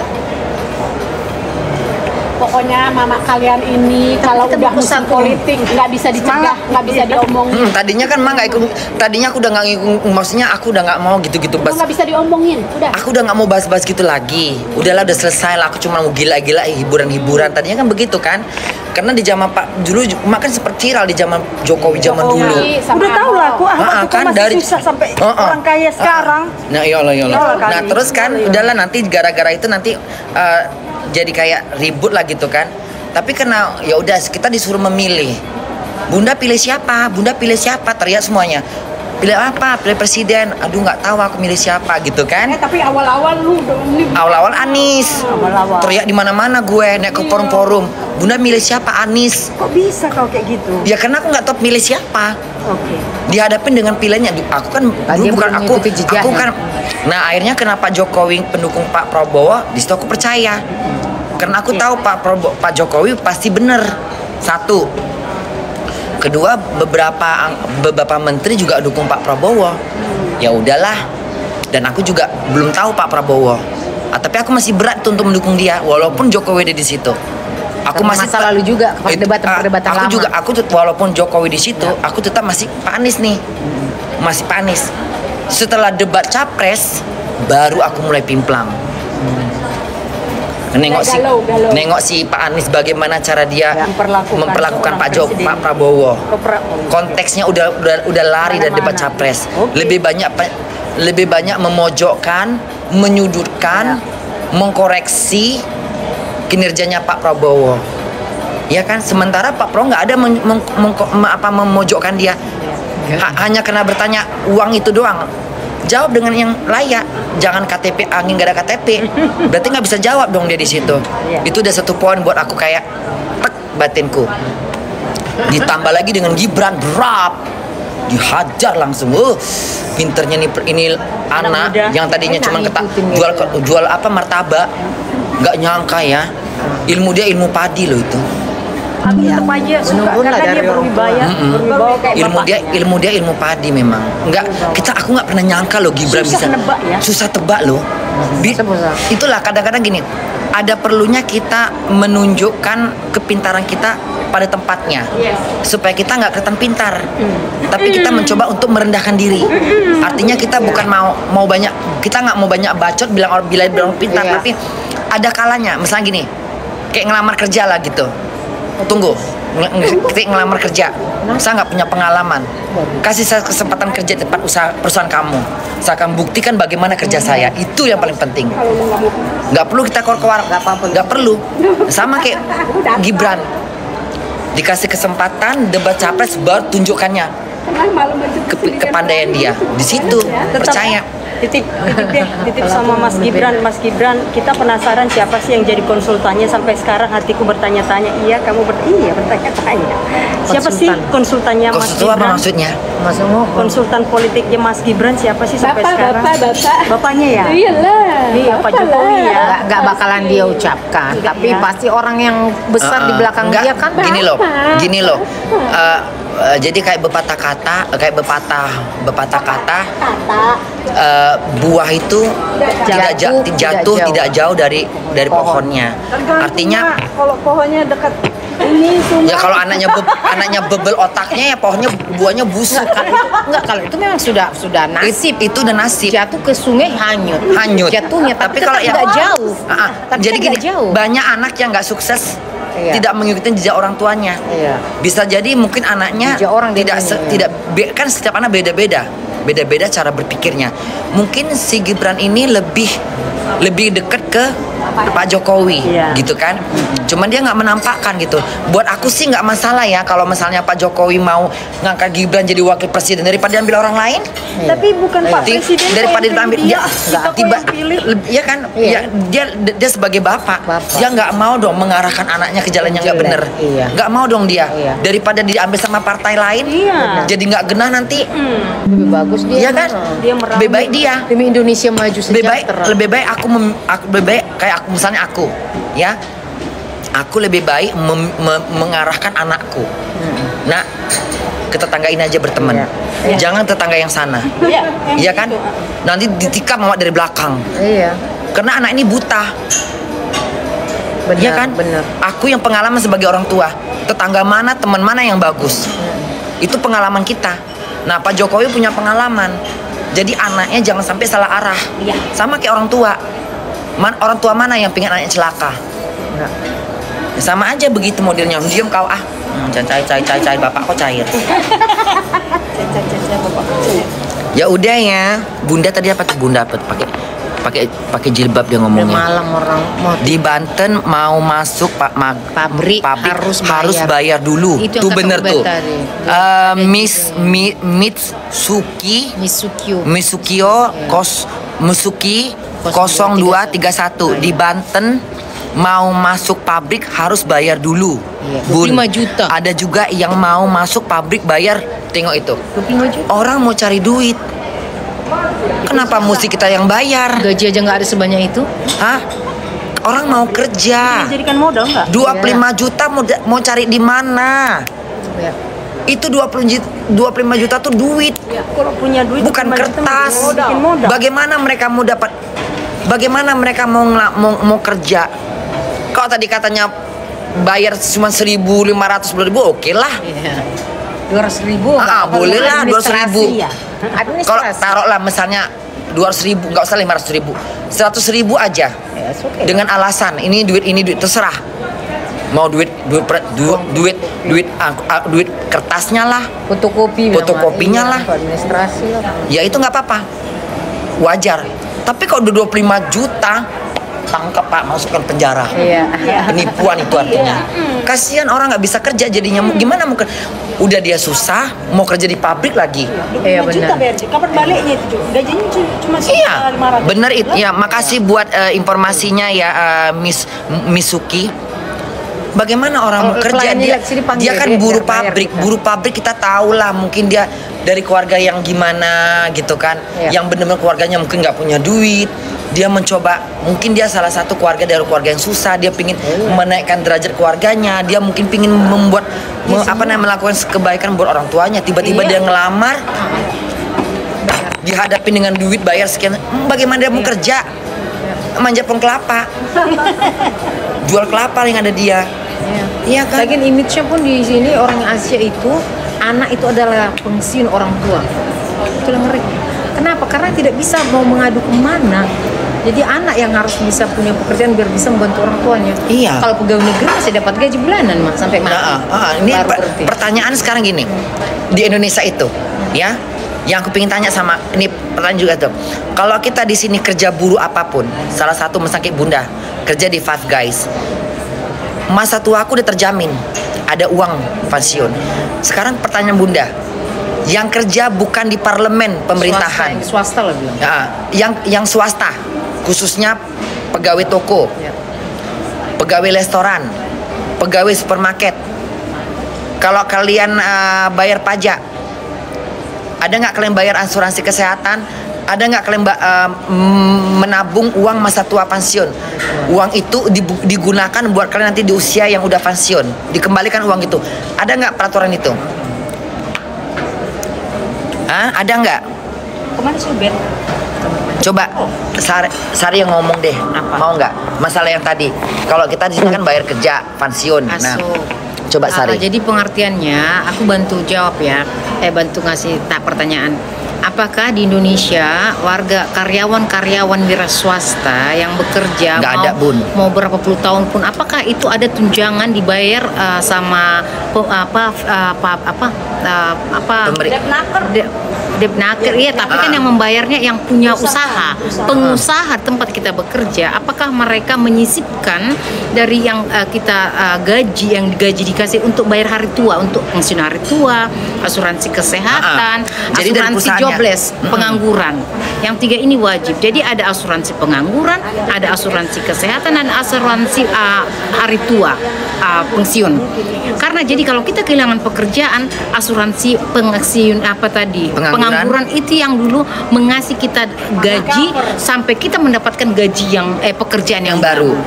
Pokoknya mama kalian ini kalau udah musim politik nggak bisa dicegah, nggak bisa diomongin. Tadinya kan mah nggak ikut. Tadinya aku udah nggak ngikut. Maksudnya aku udah nggak mau gitu-gitu bas. Nggak bisa diomongin, udah. Aku udah nggak mau bahas-bahas gitu lagi. Udahlah, udah selesai lah. Aku cuma mau gila-gila hiburan-hiburan. Tadinya kan begitu kan. Karena di zaman Pak dulu makan seperti viral di zaman Jokowi zaman dulu. Udah tahu lah aku Ahmad kan masih dari susah sampai orang kaya sekarang. Nah, iyalah. Iyalah, Nah, terus kan udahlah nanti gara-gara itu nanti jadi kayak ribut lah gitu kan. Tapi karena ya udah kita disuruh memilih. Bunda pilih siapa? Teriak semuanya. Pilih apa? Pilih presiden. Aduh nggak tahu aku milih siapa gitu kan. Tapi awal-awal lu Awal-awal Anies. Awal-awal. Teriak di mana-mana gue naik ke forum-forum. Bunda milih siapa? Anies. Kok bisa kau kayak gitu? Ya karena aku nggak tahu milih siapa. Oke. Dihadapin dengan pilihannya. Aku kan dulu bukan aku kan. Nah akhirnya kenapa Jokowi pendukung Pak Prabowo? Di situ aku percaya. Karena aku tahu Pak Jokowi pasti bener. Satu, Kedua, beberapa menteri juga dukung Pak Prabowo. Ya udahlah. Dan aku juga belum tahu Pak Prabowo. Tapi aku masih berat tuh untuk mendukung dia walaupun Jokowi ada di situ. Aku masih masa lalu juga perdebatan aku lama. juga walaupun Jokowi di situ, aku tetap masih Pak Anies nih. Masih Pak Anies. Setelah debat capres baru aku mulai pimplang. Nengok si Pak Anies bagaimana cara dia memperlakukan Pak Prabowo. Konteksnya udah lari dari debat capres. Lebih banyak memojokkan, menyudutkan, mengkoreksi kinerjanya Pak Prabowo. Ya kan, sementara Pak Prabowo nggak ada memojokkan dia. Hanya karena bertanya uang itu doang. Jawab dengan yang layak, jangan KTP angin gak ada KTP. Berarti nggak bisa jawab dong dia di situ. Itu udah satu poin buat aku kayak tek batinku. Ditambah lagi dengan Gibran berap, dihajar langsung. Pinternya ini anak yang tadinya cuma jual apa martabak, nggak nyangka ya. Ilmu dia ilmu padi loh itu. Ilmu dia ilmu padi memang. Aku nggak pernah nyangka loh Gibran bisa susah tebak loh. Itulah kadang-kadang gini, ada perlunya kita menunjukkan kepintaran kita pada tempatnya supaya kita nggak kelihatan pintar, tapi kita mencoba untuk merendahkan diri. Artinya kita bukan mau banyak, kita nggak mau banyak bacot bilang pintar, tapi ada kalanya. Misalnya gini, kayak ngelamar kerja lah gitu. Tunggu, ngelamar kerja, saya nggak punya pengalaman, kasih saya kesempatan kerja di tempat perusahaan kamu, saya akan buktikan bagaimana kerja saya. Itu yang paling penting. Nggak perlu kita keluar, nggak perlu. Sama kayak Gibran, dikasih kesempatan debat capres baru tunjukkannya kepandaian dia di situ. Percaya. Titip sama Mas Gibran. Mas Gibran, kita penasaran siapa sih yang jadi konsultannya sampai sekarang. Hatiku bertanya-tanya. Iya, kamu bertanya-tanya. Siapa sih konsultannya Mas Gibran? Apa maksudnya? Konsultan politiknya Mas Gibran siapa sih sampai sekarang? Bapaknya ya? Iya, Pak Jokowi ya. Gak bakalan dia ucapkan, tapi pasti orang yang besar di belakang dia kan. Gini loh. Jadi kayak bepatah kata, buah itu jatuh tidak jauh dari pohonnya. Artinya kalau pohonnya dekat ini ya kalau anaknya bebel otaknya ya pohonnya buahnya busuk. Kalau itu memang sudah nasib. Itu udah nasib. Jatuh ke sungai hanyut. Jatuhnya tapi kalau yang nggak jauh. Jadi gini, banyak anak yang nggak sukses. Tidak mengikuti jejak orang tuanya. Bisa jadi mungkin anaknya kan setiap anak beda-beda cara berpikirnya. Mungkin si Gibran ini lebih dekat ke Pak Jokowi, gitu kan. Cuman dia nggak menampakkan gitu. Buat aku sih nggak masalah ya kalau misalnya Pak Jokowi mau ngangkat Gibran jadi wakil presiden daripada diambil orang lain. Tapi bukan Pak Presiden daripada diambil dia ya kan. Dia sebagai bapak. Dia nggak mau dong mengarahkan anaknya ke jalan yang nggak bener. Nggak mau dong dia. Daripada diambil sama partai lain, jadi nggak genah nanti. Lebih bagus dia. Iya kan? Lebih baik dia. Demi Indonesia maju sejahtera. Lebih baik aku misalnya aku, ya. Aku lebih baik mengarahkan anakku. Nah, ke tetangga ini aja berteman. Jangan tetangga yang sana. Iya kan? Nanti ditikam mama dari belakang. Karena anak ini buta. Iya kan? Bener. Aku yang pengalaman sebagai orang tua. Tetangga mana, teman mana yang bagus. Itu pengalaman kita. Nah, Pak Jokowi punya pengalaman. Jadi anaknya jangan sampai salah arah. Sama kayak orang tua. Orang tua mana yang pengen anaknya celaka? Sama aja begitu modelnya. Diam kau cair bapak kau cair. Ya udah ya. Bunda tadi apa tuh? Bunda apa pakai jilbab dia ngomongnya. Malam orang di Banten mau masuk pabrik harus bayar dulu. Itu bener tuh. Musuki 0231 di Banten mau masuk pabrik harus bayar dulu. 5 juta. Ada juga yang mau masuk pabrik bayar, tengok itu. 25 juta. Orang mau cari duit. Kenapa mesti kita yang bayar? Gaji aja nggak ada sebanyak itu. Hah? Orang mau kerja. Dijadikan modal nggak? 25 juta mau cari di mana? Itu 25 juta tuh duit. Kalau punya duit Bukan kertas. Modal. Bagaimana mereka mau dapat? Bagaimana mereka mau kerja? Kalau tadi katanya bayar cuma 1.500 oke lah. Iya. 200.000 boleh lah 200.000. Ya. Kalau taruhlah misalnya 200.000, nggak usah 500.000, 100.000 aja. Ya, okay. Dengan alasan ini duit terserah. Mau duit kertasnya lah, fotokopinya lah, administrasi lah. ya itu nggak apa-apa, wajar. Tapi kalau udah 25 juta, tangkap Pak, masukkan penjara. Iya. Penipuan itu artinya. Kasihan orang nggak bisa kerja jadinya. Gimana mungkin? Udah dia susah, mau kerja di pabrik lagi. Iya benar. Kapan baliknya itu? Gajinya cuma 500. Bener itu. Ya, makasih buat informasinya ya, Miss Misuki. Bagaimana orang mau kerja, dia kan buruh pabrik. Buruh pabrik kita tahu lah, mungkin dia dari keluarga yang gimana gitu kan, yang benar-benar keluarganya mungkin nggak punya duit. Dia mencoba, mungkin dia salah satu keluarga dari keluarga yang susah, dia pingin menaikkan derajat keluarganya, dia mungkin pingin membuat melakukan kebaikan buat orang tuanya. Tiba-tiba dia ngelamar, dihadapi dengan duit bayar sekian, bagaimana dia mau kerja? Manja pohon kelapa, jual kelapa yang ada dia. Iya kan? Lagian image-nya pun di sini orang Asia itu, anak itu adalah pensiun orang tua. Itulah ngeri. Kenapa? Karena tidak bisa mau mengadu kemana. Jadi anak yang harus bisa punya pekerjaan biar bisa membantu orang tuanya. Iya. Kalau pegawai negeri masih dapat gaji bulanan Mak, sampai mati. Ini pertanyaan sekarang gini, di Indonesia itu, ya, yang aku pengen tanya sama ini pertanyaan juga tuh. Kalau kita di sini kerja buruh apapun, salah satu misalnya Bunda kerja di Five Guys, masa tua aku udah terjamin, ada uang pensiun. Sekarang pertanyaan Bunda, yang kerja bukan di parlemen pemerintahan, swasta lah bilang. Yang swasta, khususnya pegawai toko, pegawai restoran, pegawai supermarket. Kalau kalian bayar pajak, ada nggak kalian bayar asuransi kesehatan? Ada nggak kalian menabung uang masa tua pensiun? Uang itu digunakan buat kalian nanti di usia yang udah pensiun, dikembalikan uang itu. Ada nggak peraturan itu? Ada nggak? Kemana sih Ben? Coba Sari yang ngomong deh. Mau nggak? Masalah yang tadi. Kalau kita di sini kan bayar kerja pensiun. Nah, coba Sari. Jadi pengertiannya, aku bantu jawab ya. Bantu ngasih pertanyaan. Apakah di Indonesia warga karyawan wira swasta yang bekerja mau berapa puluh tahun pun, apakah itu ada tunjangan dibayar sama Depnaker, iya, tapi kan yang membayarnya yang punya usaha, pengusaha tempat kita bekerja, apakah mereka menyisipkan dari yang kita gaji, yang digaji dikasih untuk bayar hari tua, untuk pensiun hari tua, asuransi kesehatan, asuransi jobless, pengangguran. Yang tiga ini wajib. Jadi ada asuransi pengangguran, ada asuransi kesehatan, dan asuransi hari tua, pensiun. Karena jadi kalau kita kehilangan pekerjaan, asuransi pensiun pengangguran itu yang dulu mengasih kita gaji sampai kita mendapatkan gaji yang pekerjaan yang baru.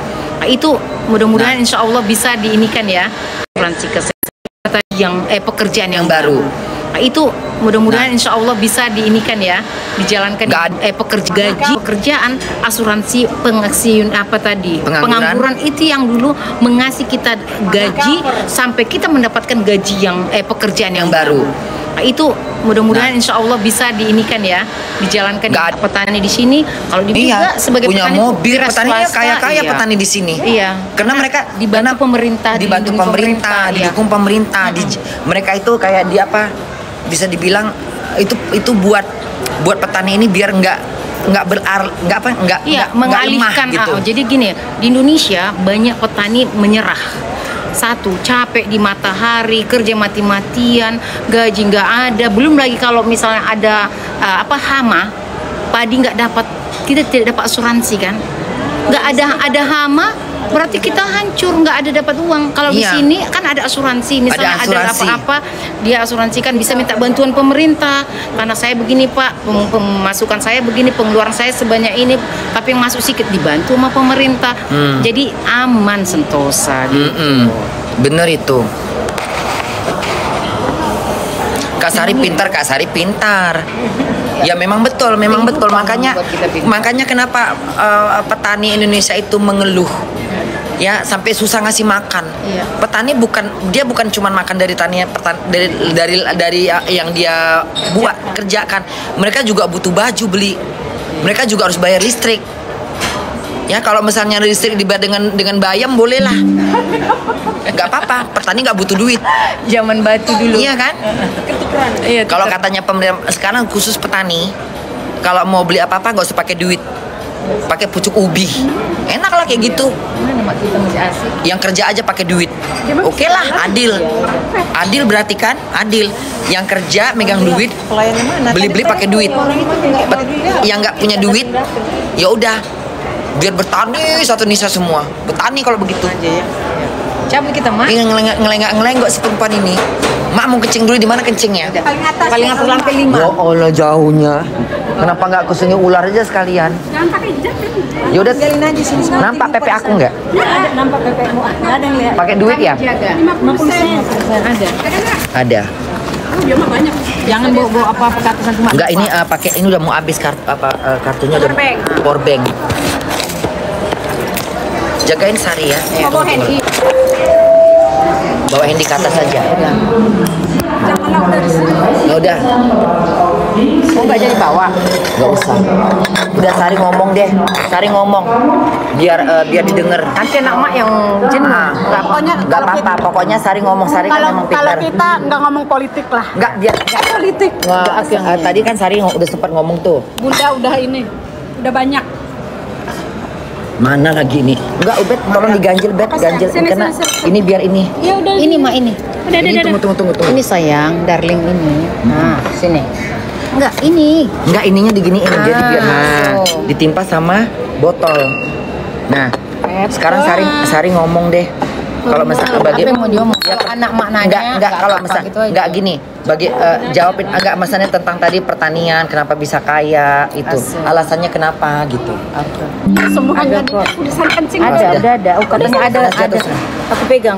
Itu mudah-mudahan insya Allah bisa diinikan ya, asuransi kesehatan yang pekerjaan yang baru. Itu mudah-mudahan insya Allah bisa diinikan ya, dijalankan pekerjaan asuransi pensiun pengangguran itu yang dulu mengasih kita gaji sampai kita mendapatkan gaji yang pekerjaan yang baru. Itu mudah-mudahan insya Allah bisa diinikan ya, dijalankan. Petani di sini kalau juga sebagai punya petani, mobil, petaninya kaya-kaya petani di sini. Iya. Karena mereka dibantu pemerintah, didukung pemerintah. Mereka itu kayak di apa? Bisa dibilang itu buat petani ini biar nggak mengalihkan gitu. Jadi gini, di Indonesia banyak petani menyerah. Satu, capek di matahari, kerja mati-matian, gaji nggak ada. Belum lagi kalau misalnya ada hama, padi nggak dapat, kita tidak dapat asuransi kan? Nggak ada hama, berarti kita hancur, nggak ada dapat uang. Kalau di sini kan ada asuransi, misalnya ada apa-apa, dia asuransikan, bisa minta bantuan pemerintah. Karena saya begini Pak, pemasukan saya begini, pengeluaran saya sebanyak ini, tapi yang masuk sedikit dibantu sama pemerintah. Jadi aman sentosa gitu. Bener itu. Kak Sari pintar. Ya memang betul. Makanya kenapa petani Indonesia itu mengeluh. Ya sampai susah ngasih makan. Petani bukan cuma makan dari dari yang dia buat kerjakan. Mereka juga butuh baju beli. Mereka juga harus bayar listrik. Ya kalau misalnya listrik dibayar dengan bayam bolehlah. Nggak apa-apa. Petani nggak butuh duit. Zaman batu dulu. Iya kan? Iya. Kalau katanya pemerintah sekarang khusus petani, kalau mau beli apa-apa nggak usah pakai duit. Pakai pucuk ubi, enak lah kayak gitu. Mana mak kita masih asik. Yang kerja aja pakai duit, oke lah, adil berarti kan, adil. Yang kerja megang duit, beli pakai duit. Yang nggak punya duit, ya udah, biar bertani satu Indonesia semua. Bertani kalau begitu. Cabut kita mak. Ngelenggak si perempuan ini. Mak mau kencing dulu di mana kencingnya? Paling atas lantai 5. Ya Allah jauhnya. Kenapa nggak kesini ular aja sekalian? Jangan pakai jaket. Yaudah, Jalin aja sini. nampak PP aku nggak? Ada nampak PP-mu. Nggak ada yang lihat. Pakai duit ya? 50% Ada. Ada. Dia mah banyak. Jangan bawa apa-apa ke atasan cuma. Enggak, ini pakai ini udah mau habis kartunya udah power bank. Jagain Sari ya. Bawa handy. Bawa handy ke atas saja. Janganlah udah di sini. Ya udah, Kok nggak jadi bawa? nggak usah. Udah Sari ngomong deh. Sari ngomong. Biar didengar. Nanti anak mak yang jenuh. Nggak apa-apa. Pokoknya Sari ngomong. Sari kan memang Kalau pintar. kita nggak ngomong politik lah. Nggak biar. Politik. Tadi kan Sari udah sempat ngomong tuh. Bunda udah ini. Udah banyak. Mana lagi ini? Enggak, Ubed, tolong diganjil, Bet, ganjil Sini, karena sini. ini biar ini. Ya udah. Ini mak ini. Ini tunggu. Ini sayang, darling ini. Nah, sini. Enggak, ini. Enggak, ininya diginiin jadi biar so. ditimpa sama botol. Nah, sekarang Sari ngomong deh. Kalau misalnya Apa yang mau diomong? Kalau anak mak nanya. enggak kalau apa-apa misalnya gitu aja. enggak gini. Jawabin agak masalahnya tentang tadi pertanian, kenapa bisa kaya itu. Asik. Alasannya kenapa gitu. Semuanya Ada kok. udah saya kencing. Ada. Oh, katanya ada. Aku pegang.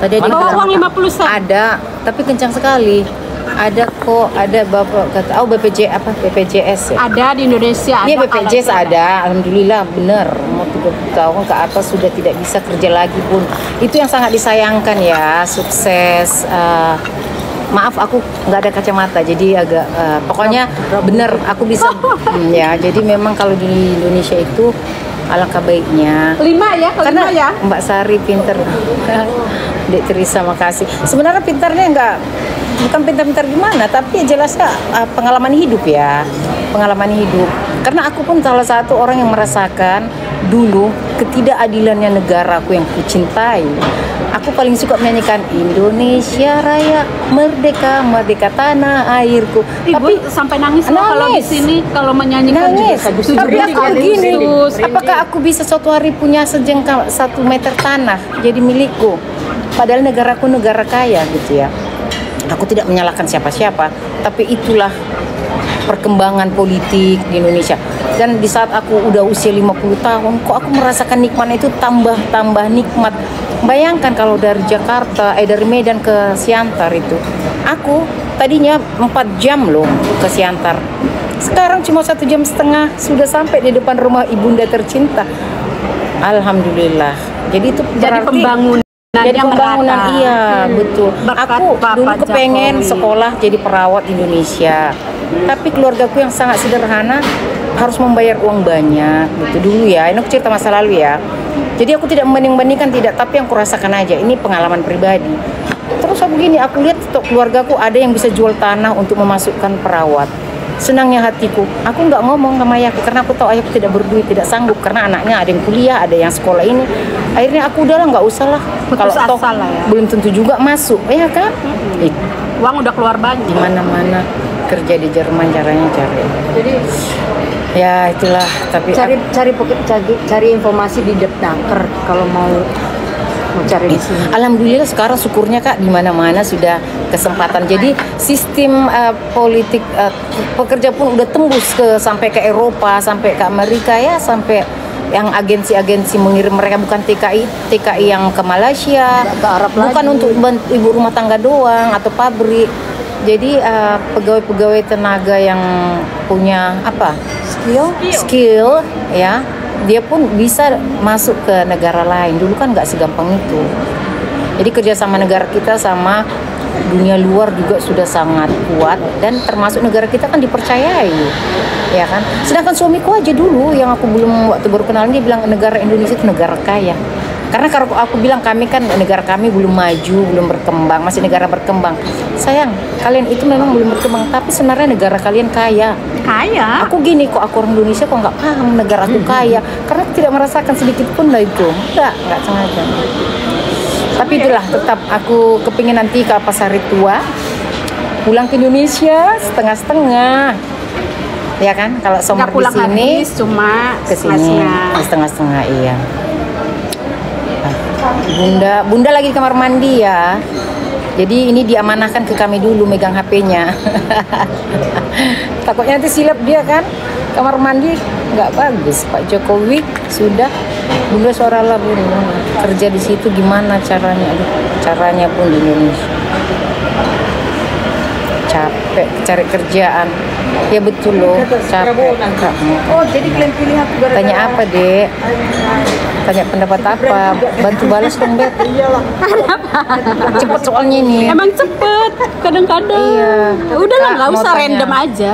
Tadi dia Bawa bilang, uang 50 sen. ada, tapi kencang sekali. Ada kok, ada bapak kata, BPJS ya. Ada di Indonesia. Iya ada BPJS alat ada, alhamdulillah benar. Mau 30 tahun ke atas sudah tidak bisa kerja lagi pun. Itu yang sangat disayangkan ya, sukses. Maaf aku nggak ada kacamata, jadi agak pokoknya benar aku bisa. Ya, jadi memang kalau di Indonesia itu alangkah baiknya. 5 ya, Karena 5 ya. Mbak Sari pinter. Dek Teresa makasih. Sebenarnya pintarnya bukan pintar-pintar gimana, tapi jelasnya pengalaman hidup ya. Pengalaman hidup. Karena aku pun salah satu orang yang merasakan dulu ketidakadilannya negara aku yang kucintai. Aku paling suka menyanyikan Indonesia Raya Merdeka, Merdeka tanah airku. Ibu Tapi sampai nangis loh kalau di sini kalau menyanyikan nangis. juga. Tapi aku begini, Agustus. apakah aku bisa suatu hari punya sejengkal 1 meter tanah jadi milikku? Padahal negaraku negara kaya gitu ya. Aku tidak menyalahkan siapa-siapa, tapi itulah perkembangan politik di Indonesia. Dan di saat aku udah usia 50 tahun, kok aku merasakan nikmat itu tambah nikmat. Bayangkan kalau dari Jakarta, dari Medan ke Siantar itu, aku tadinya 4 jam loh ke Siantar. Sekarang cuma 1,5 jam sudah sampai di depan rumah ibunda tercinta. Alhamdulillah. Jadi itu Jadi berarti pembangunan. jadi yang pembangunan merata. iya betul. Berkat Aku Bapak dulu kepengen Jokowi. sekolah jadi perawat di Indonesia, tapi keluargaku yang sangat sederhana harus membayar uang banyak gitu dulu ya. Ini aku cerita masa lalu ya. Jadi aku tidak membanding-bandingkan tidak, tapi yang kurasakan aja ini pengalaman pribadi. Terus aku gini, aku lihat keluargaku ada yang bisa jual tanah untuk memasukkan perawat. Senangnya hatiku, aku nggak ngomong sama ayahku karena aku tahu ayahku tidak berduit, tidak sanggup karena anaknya ada yang kuliah, ada yang sekolah ini. Akhirnya aku udahlah nggak usah lah. Kalau toh asa lah ya. belum tentu juga masuk, ya kan? Uang udah keluar banyak. Di mana-mana kerja di Jerman caranya cari. Jadi Ya itulah, tapi cari informasi di Depnaker kalau mau cari di sini. alhamdulillah sekarang syukurnya Kak di mana-mana sudah kesempatan. Jadi sistem politik pekerja pun udah tembus sampai ke Eropa, sampai ke Amerika ya, sampai yang agensi-agensi mengirim mereka bukan TKI yang ke Malaysia, ke Arab bukan lagi. untuk ibu rumah tangga doang atau pabrik. Jadi pegawai-pegawai tenaga yang punya apa? Skill ya. Dia pun bisa masuk ke negara lain. Dulu kan nggak segampang itu. Jadi kerjasama negara kita sama dunia luar juga sudah sangat kuat, dan termasuk negara kita kan dipercayai, ya kan. Sedangkan suamiku aja dulu yang aku belum, waktu baru kenalan, dia bilang negara Indonesia itu negara kaya. Karena kalau aku bilang kami kan negara kami belum maju, belum berkembang, masih negara berkembang. Sayang, kalian itu memang belum berkembang, tapi sebenarnya negara kalian kaya. Kaya? Aku gini, kok aku orang Indonesia kok nggak paham negara aku kaya, karena aku tidak merasakan sedikit pun lah itu. Nggak sengaja. Tapi itulah, tetap aku kepingin nanti kalau pas hari tua pulang ke Indonesia setengah-setengah, ya kan? Kalau summer di sini cuma ke sini setengah-setengah, iya. Bunda lagi di kamar mandi ya. Jadi ini diamanahkan ke kami dulu megang HP-nya. Takutnya nanti silap dia kan. Kamar mandi nggak bagus. Pak Jokowi sudah, Bunda suara lah Bun, kerja di situ gimana caranya? Aduh, caranya pun di Indonesia capek cari kerjaan. Ya betul loh, capek. Oh, jadi kalian pilih aku gara-gara. Tanya apa, Dek? Tanya pendapat apa? Bantu balas dong, Dek. Iyalah. Cepet soalnya ini. Emang cepet, kadang-kadang. Iya. Udahlah, nggak Mau usah tanya. random aja.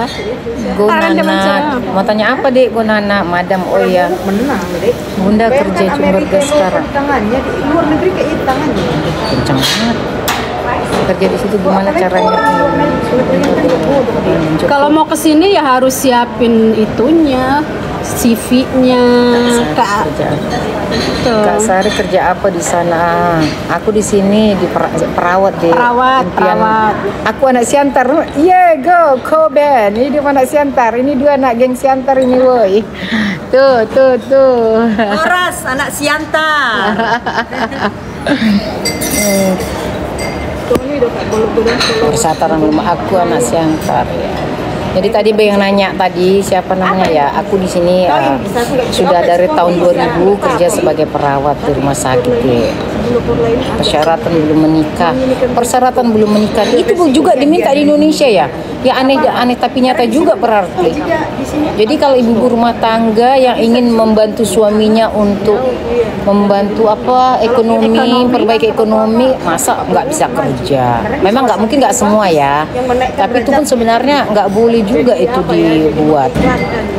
Random aja. Gonana, mau tanya apa, Dek? Gonana, Madam. Oh ya, Menang, Dek. Bunda kerja Cumberga sekarang. Tangannya di luar negeri kayak tangannya. Kencang banget. Kerja di situ gimana caranya? Kalau mau ke sini ya harus siapin itunya, CV-nya. Kak. Kak Sari kerja apa di sana? Aku di sini di perawat deh. Perawat. Aku anak Siantar. Go band. Ini dia anak Siantar. Ini dua anak geng Siantar ini, woi. Tuh. Horas, anak Siantar. Persatuan rumah aku anak Siantar ya. Jadi tadi yang nanya tadi siapa namanya ya, aku di sini sudah dari tahun 2000 kerja sebagai perawat di rumah sakit ya. Persyaratan belum menikah itu juga diminta di Indonesia ya. Ya aneh tapi nyata juga berarti. Jadi kalau ibu rumah tangga yang ingin membantu suaminya untuk membantu ekonomi, perbaiki ekonomi, masa nggak bisa kerja? Memang nggak mungkin, nggak semua ya. Tapi itu pun sebenarnya nggak boleh juga itu dibuat.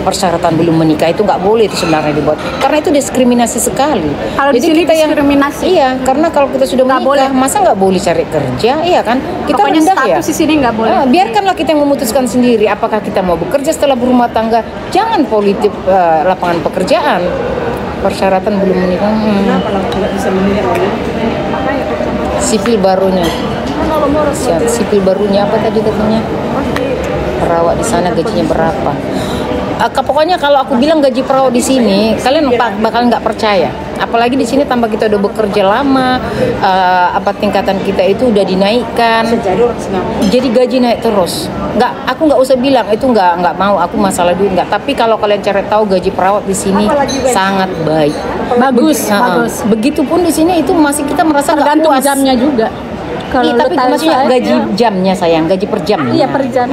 Persyaratan belum menikah itu nggak boleh itu sebenarnya dibuat, karena itu diskriminasi sekali. Kalau di sini kita diskriminasi. Iya, karena kalau kita sudah menikah, masa nggak boleh cari kerja? Iya kan? Kita pokoknya rendah status ya. di sini nggak boleh. Biarkanlah kita yang memutuskan sendiri apakah kita mau bekerja setelah berumah tangga. Jangan politik lapangan pekerjaan. Persyaratan belum menikah. Sipil barunya. Sipil barunya apa tadi katanya? Perawat di sana gajinya berapa? Pokoknya kalau aku bilang gaji perawat di sini, kalian bakal nggak percaya. Apalagi di sini tambah kita udah bekerja lama, tingkatan kita itu udah dinaikkan. Jadi gaji naik terus. Aku nggak usah bilang itu nggak mau. Aku masalah duit nggak. Tapi kalau kalian cari tahu gaji perawat di sini sangat baik. Bagus. Begitupun di sini itu masih kita merasa nggak tergantung puas. jamnya juga. Iya, tapi maksudnya gaji jamnya sayang, gaji per jam. Iya, per jam.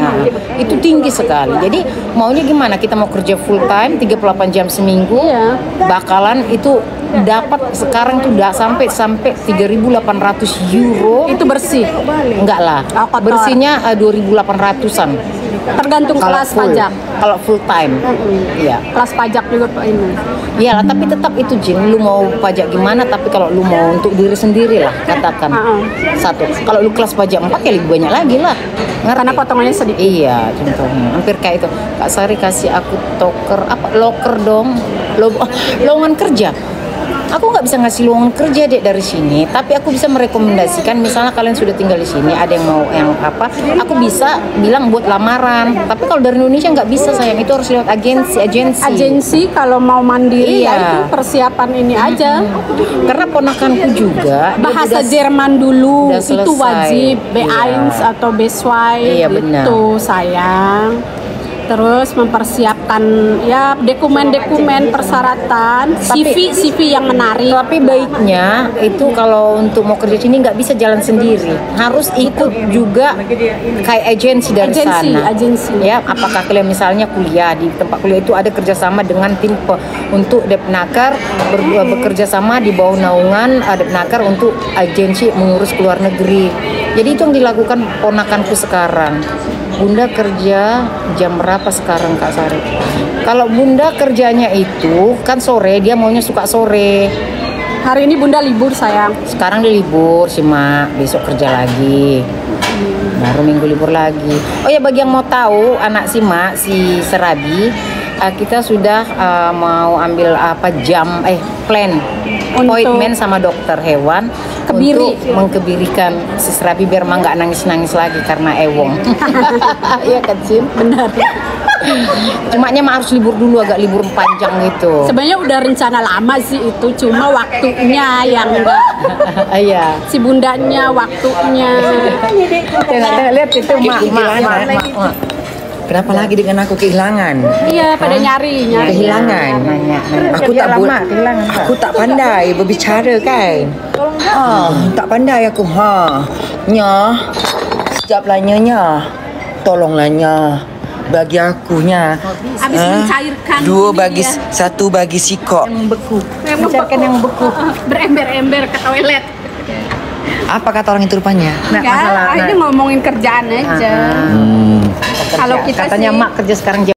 Itu tinggi sekali. Jadi maunya gimana? Kita mau kerja full time 38 jam seminggu. Iya. Bakalan itu dapat sekarang tuh udah sampai 3.800 euro. Itu bersih. Enggak lah. Bersihnya 2.800-an. Tergantung kelas pajak. Kalau full time. Iya. Kelas pajak juga ini. Iyalah, tapi tetap itu Jin, lu mau pajak gimana, tapi kalau lu mau untuk diri sendiri lah, katakan. Satu, kalau lu kelas pajak 4 ya lebih banyak lagi lah. Ngerti? Karena potongannya sedikit. Iya, contohnya. Hampir kayak itu. Kak Sari kasih aku loker dong. Lowongan kerja. Aku nggak bisa ngasih lowongan kerja dek dari sini, tapi aku bisa merekomendasikan. Misalnya kalian sudah tinggal di sini, ada yang mau aku bisa bilang buat lamaran. Tapi kalau dari Indonesia nggak bisa sayang, itu harus lewat agensi. Kalau mau mandiri iya. Ya itu persiapan ini aja. Karena ponakanku juga bahasa Jerman dulu itu wajib B1 iya. atau B2 iya, gitu sayang. terus mempersiapkan ya dokumen-dokumen persyaratan, CV yang menarik. Tapi baiknya itu kalau untuk mau kerja sini nggak bisa jalan sendiri, harus ikut juga kayak agensi dari sana. Ya, apakah kalian misalnya kuliah di tempat kuliah itu ada kerjasama dengan tim untuk Depnaker bekerja sama di bawah naungan Depnaker untuk agensi mengurus ke luar negeri. Jadi itu yang dilakukan ponakanku sekarang. Bunda kerja jam berapa sekarang Kak Sari? Kalau Bunda kerjanya itu kan sore, dia maunya suka sore. Hari ini Bunda libur sayang. Sekarang dia libur sih Mak, besok kerja lagi. Baru minggu libur lagi. Oh ya, bagi yang mau tahu anak si Mak, si Serabi, kita sudah mau ambil plan appointment sama dokter hewan untuk mengkebirikan si Serabi biar Mak nggak nangis-nangis lagi karena ewong. Iya kan Cin? Benar. Cumanya Mak harus libur dulu, agak libur panjang gitu. Sebenarnya udah rencana lama sih itu, cuma waktunya yang enggak. Iya. Si bundanya waktunya. Lihat itu Mak. Kenapa lagi dengan aku kehilangan? Iya, pada nyari. Kehilangan. Aku tak pandai berbicara kan. Tak pandai aku. Sekejap lah Nya. Tolonglah Nya. Bagi aku Nya. Habis mencairkan. Satu bagi sikok. Yang beku. Mencairkan yang beku. Berember-ember ke toilet. Apa kata orang itu rupanya? Akhirnya ngomongin kerjaan aja. Kalau kita katanya Mak kerja sekarang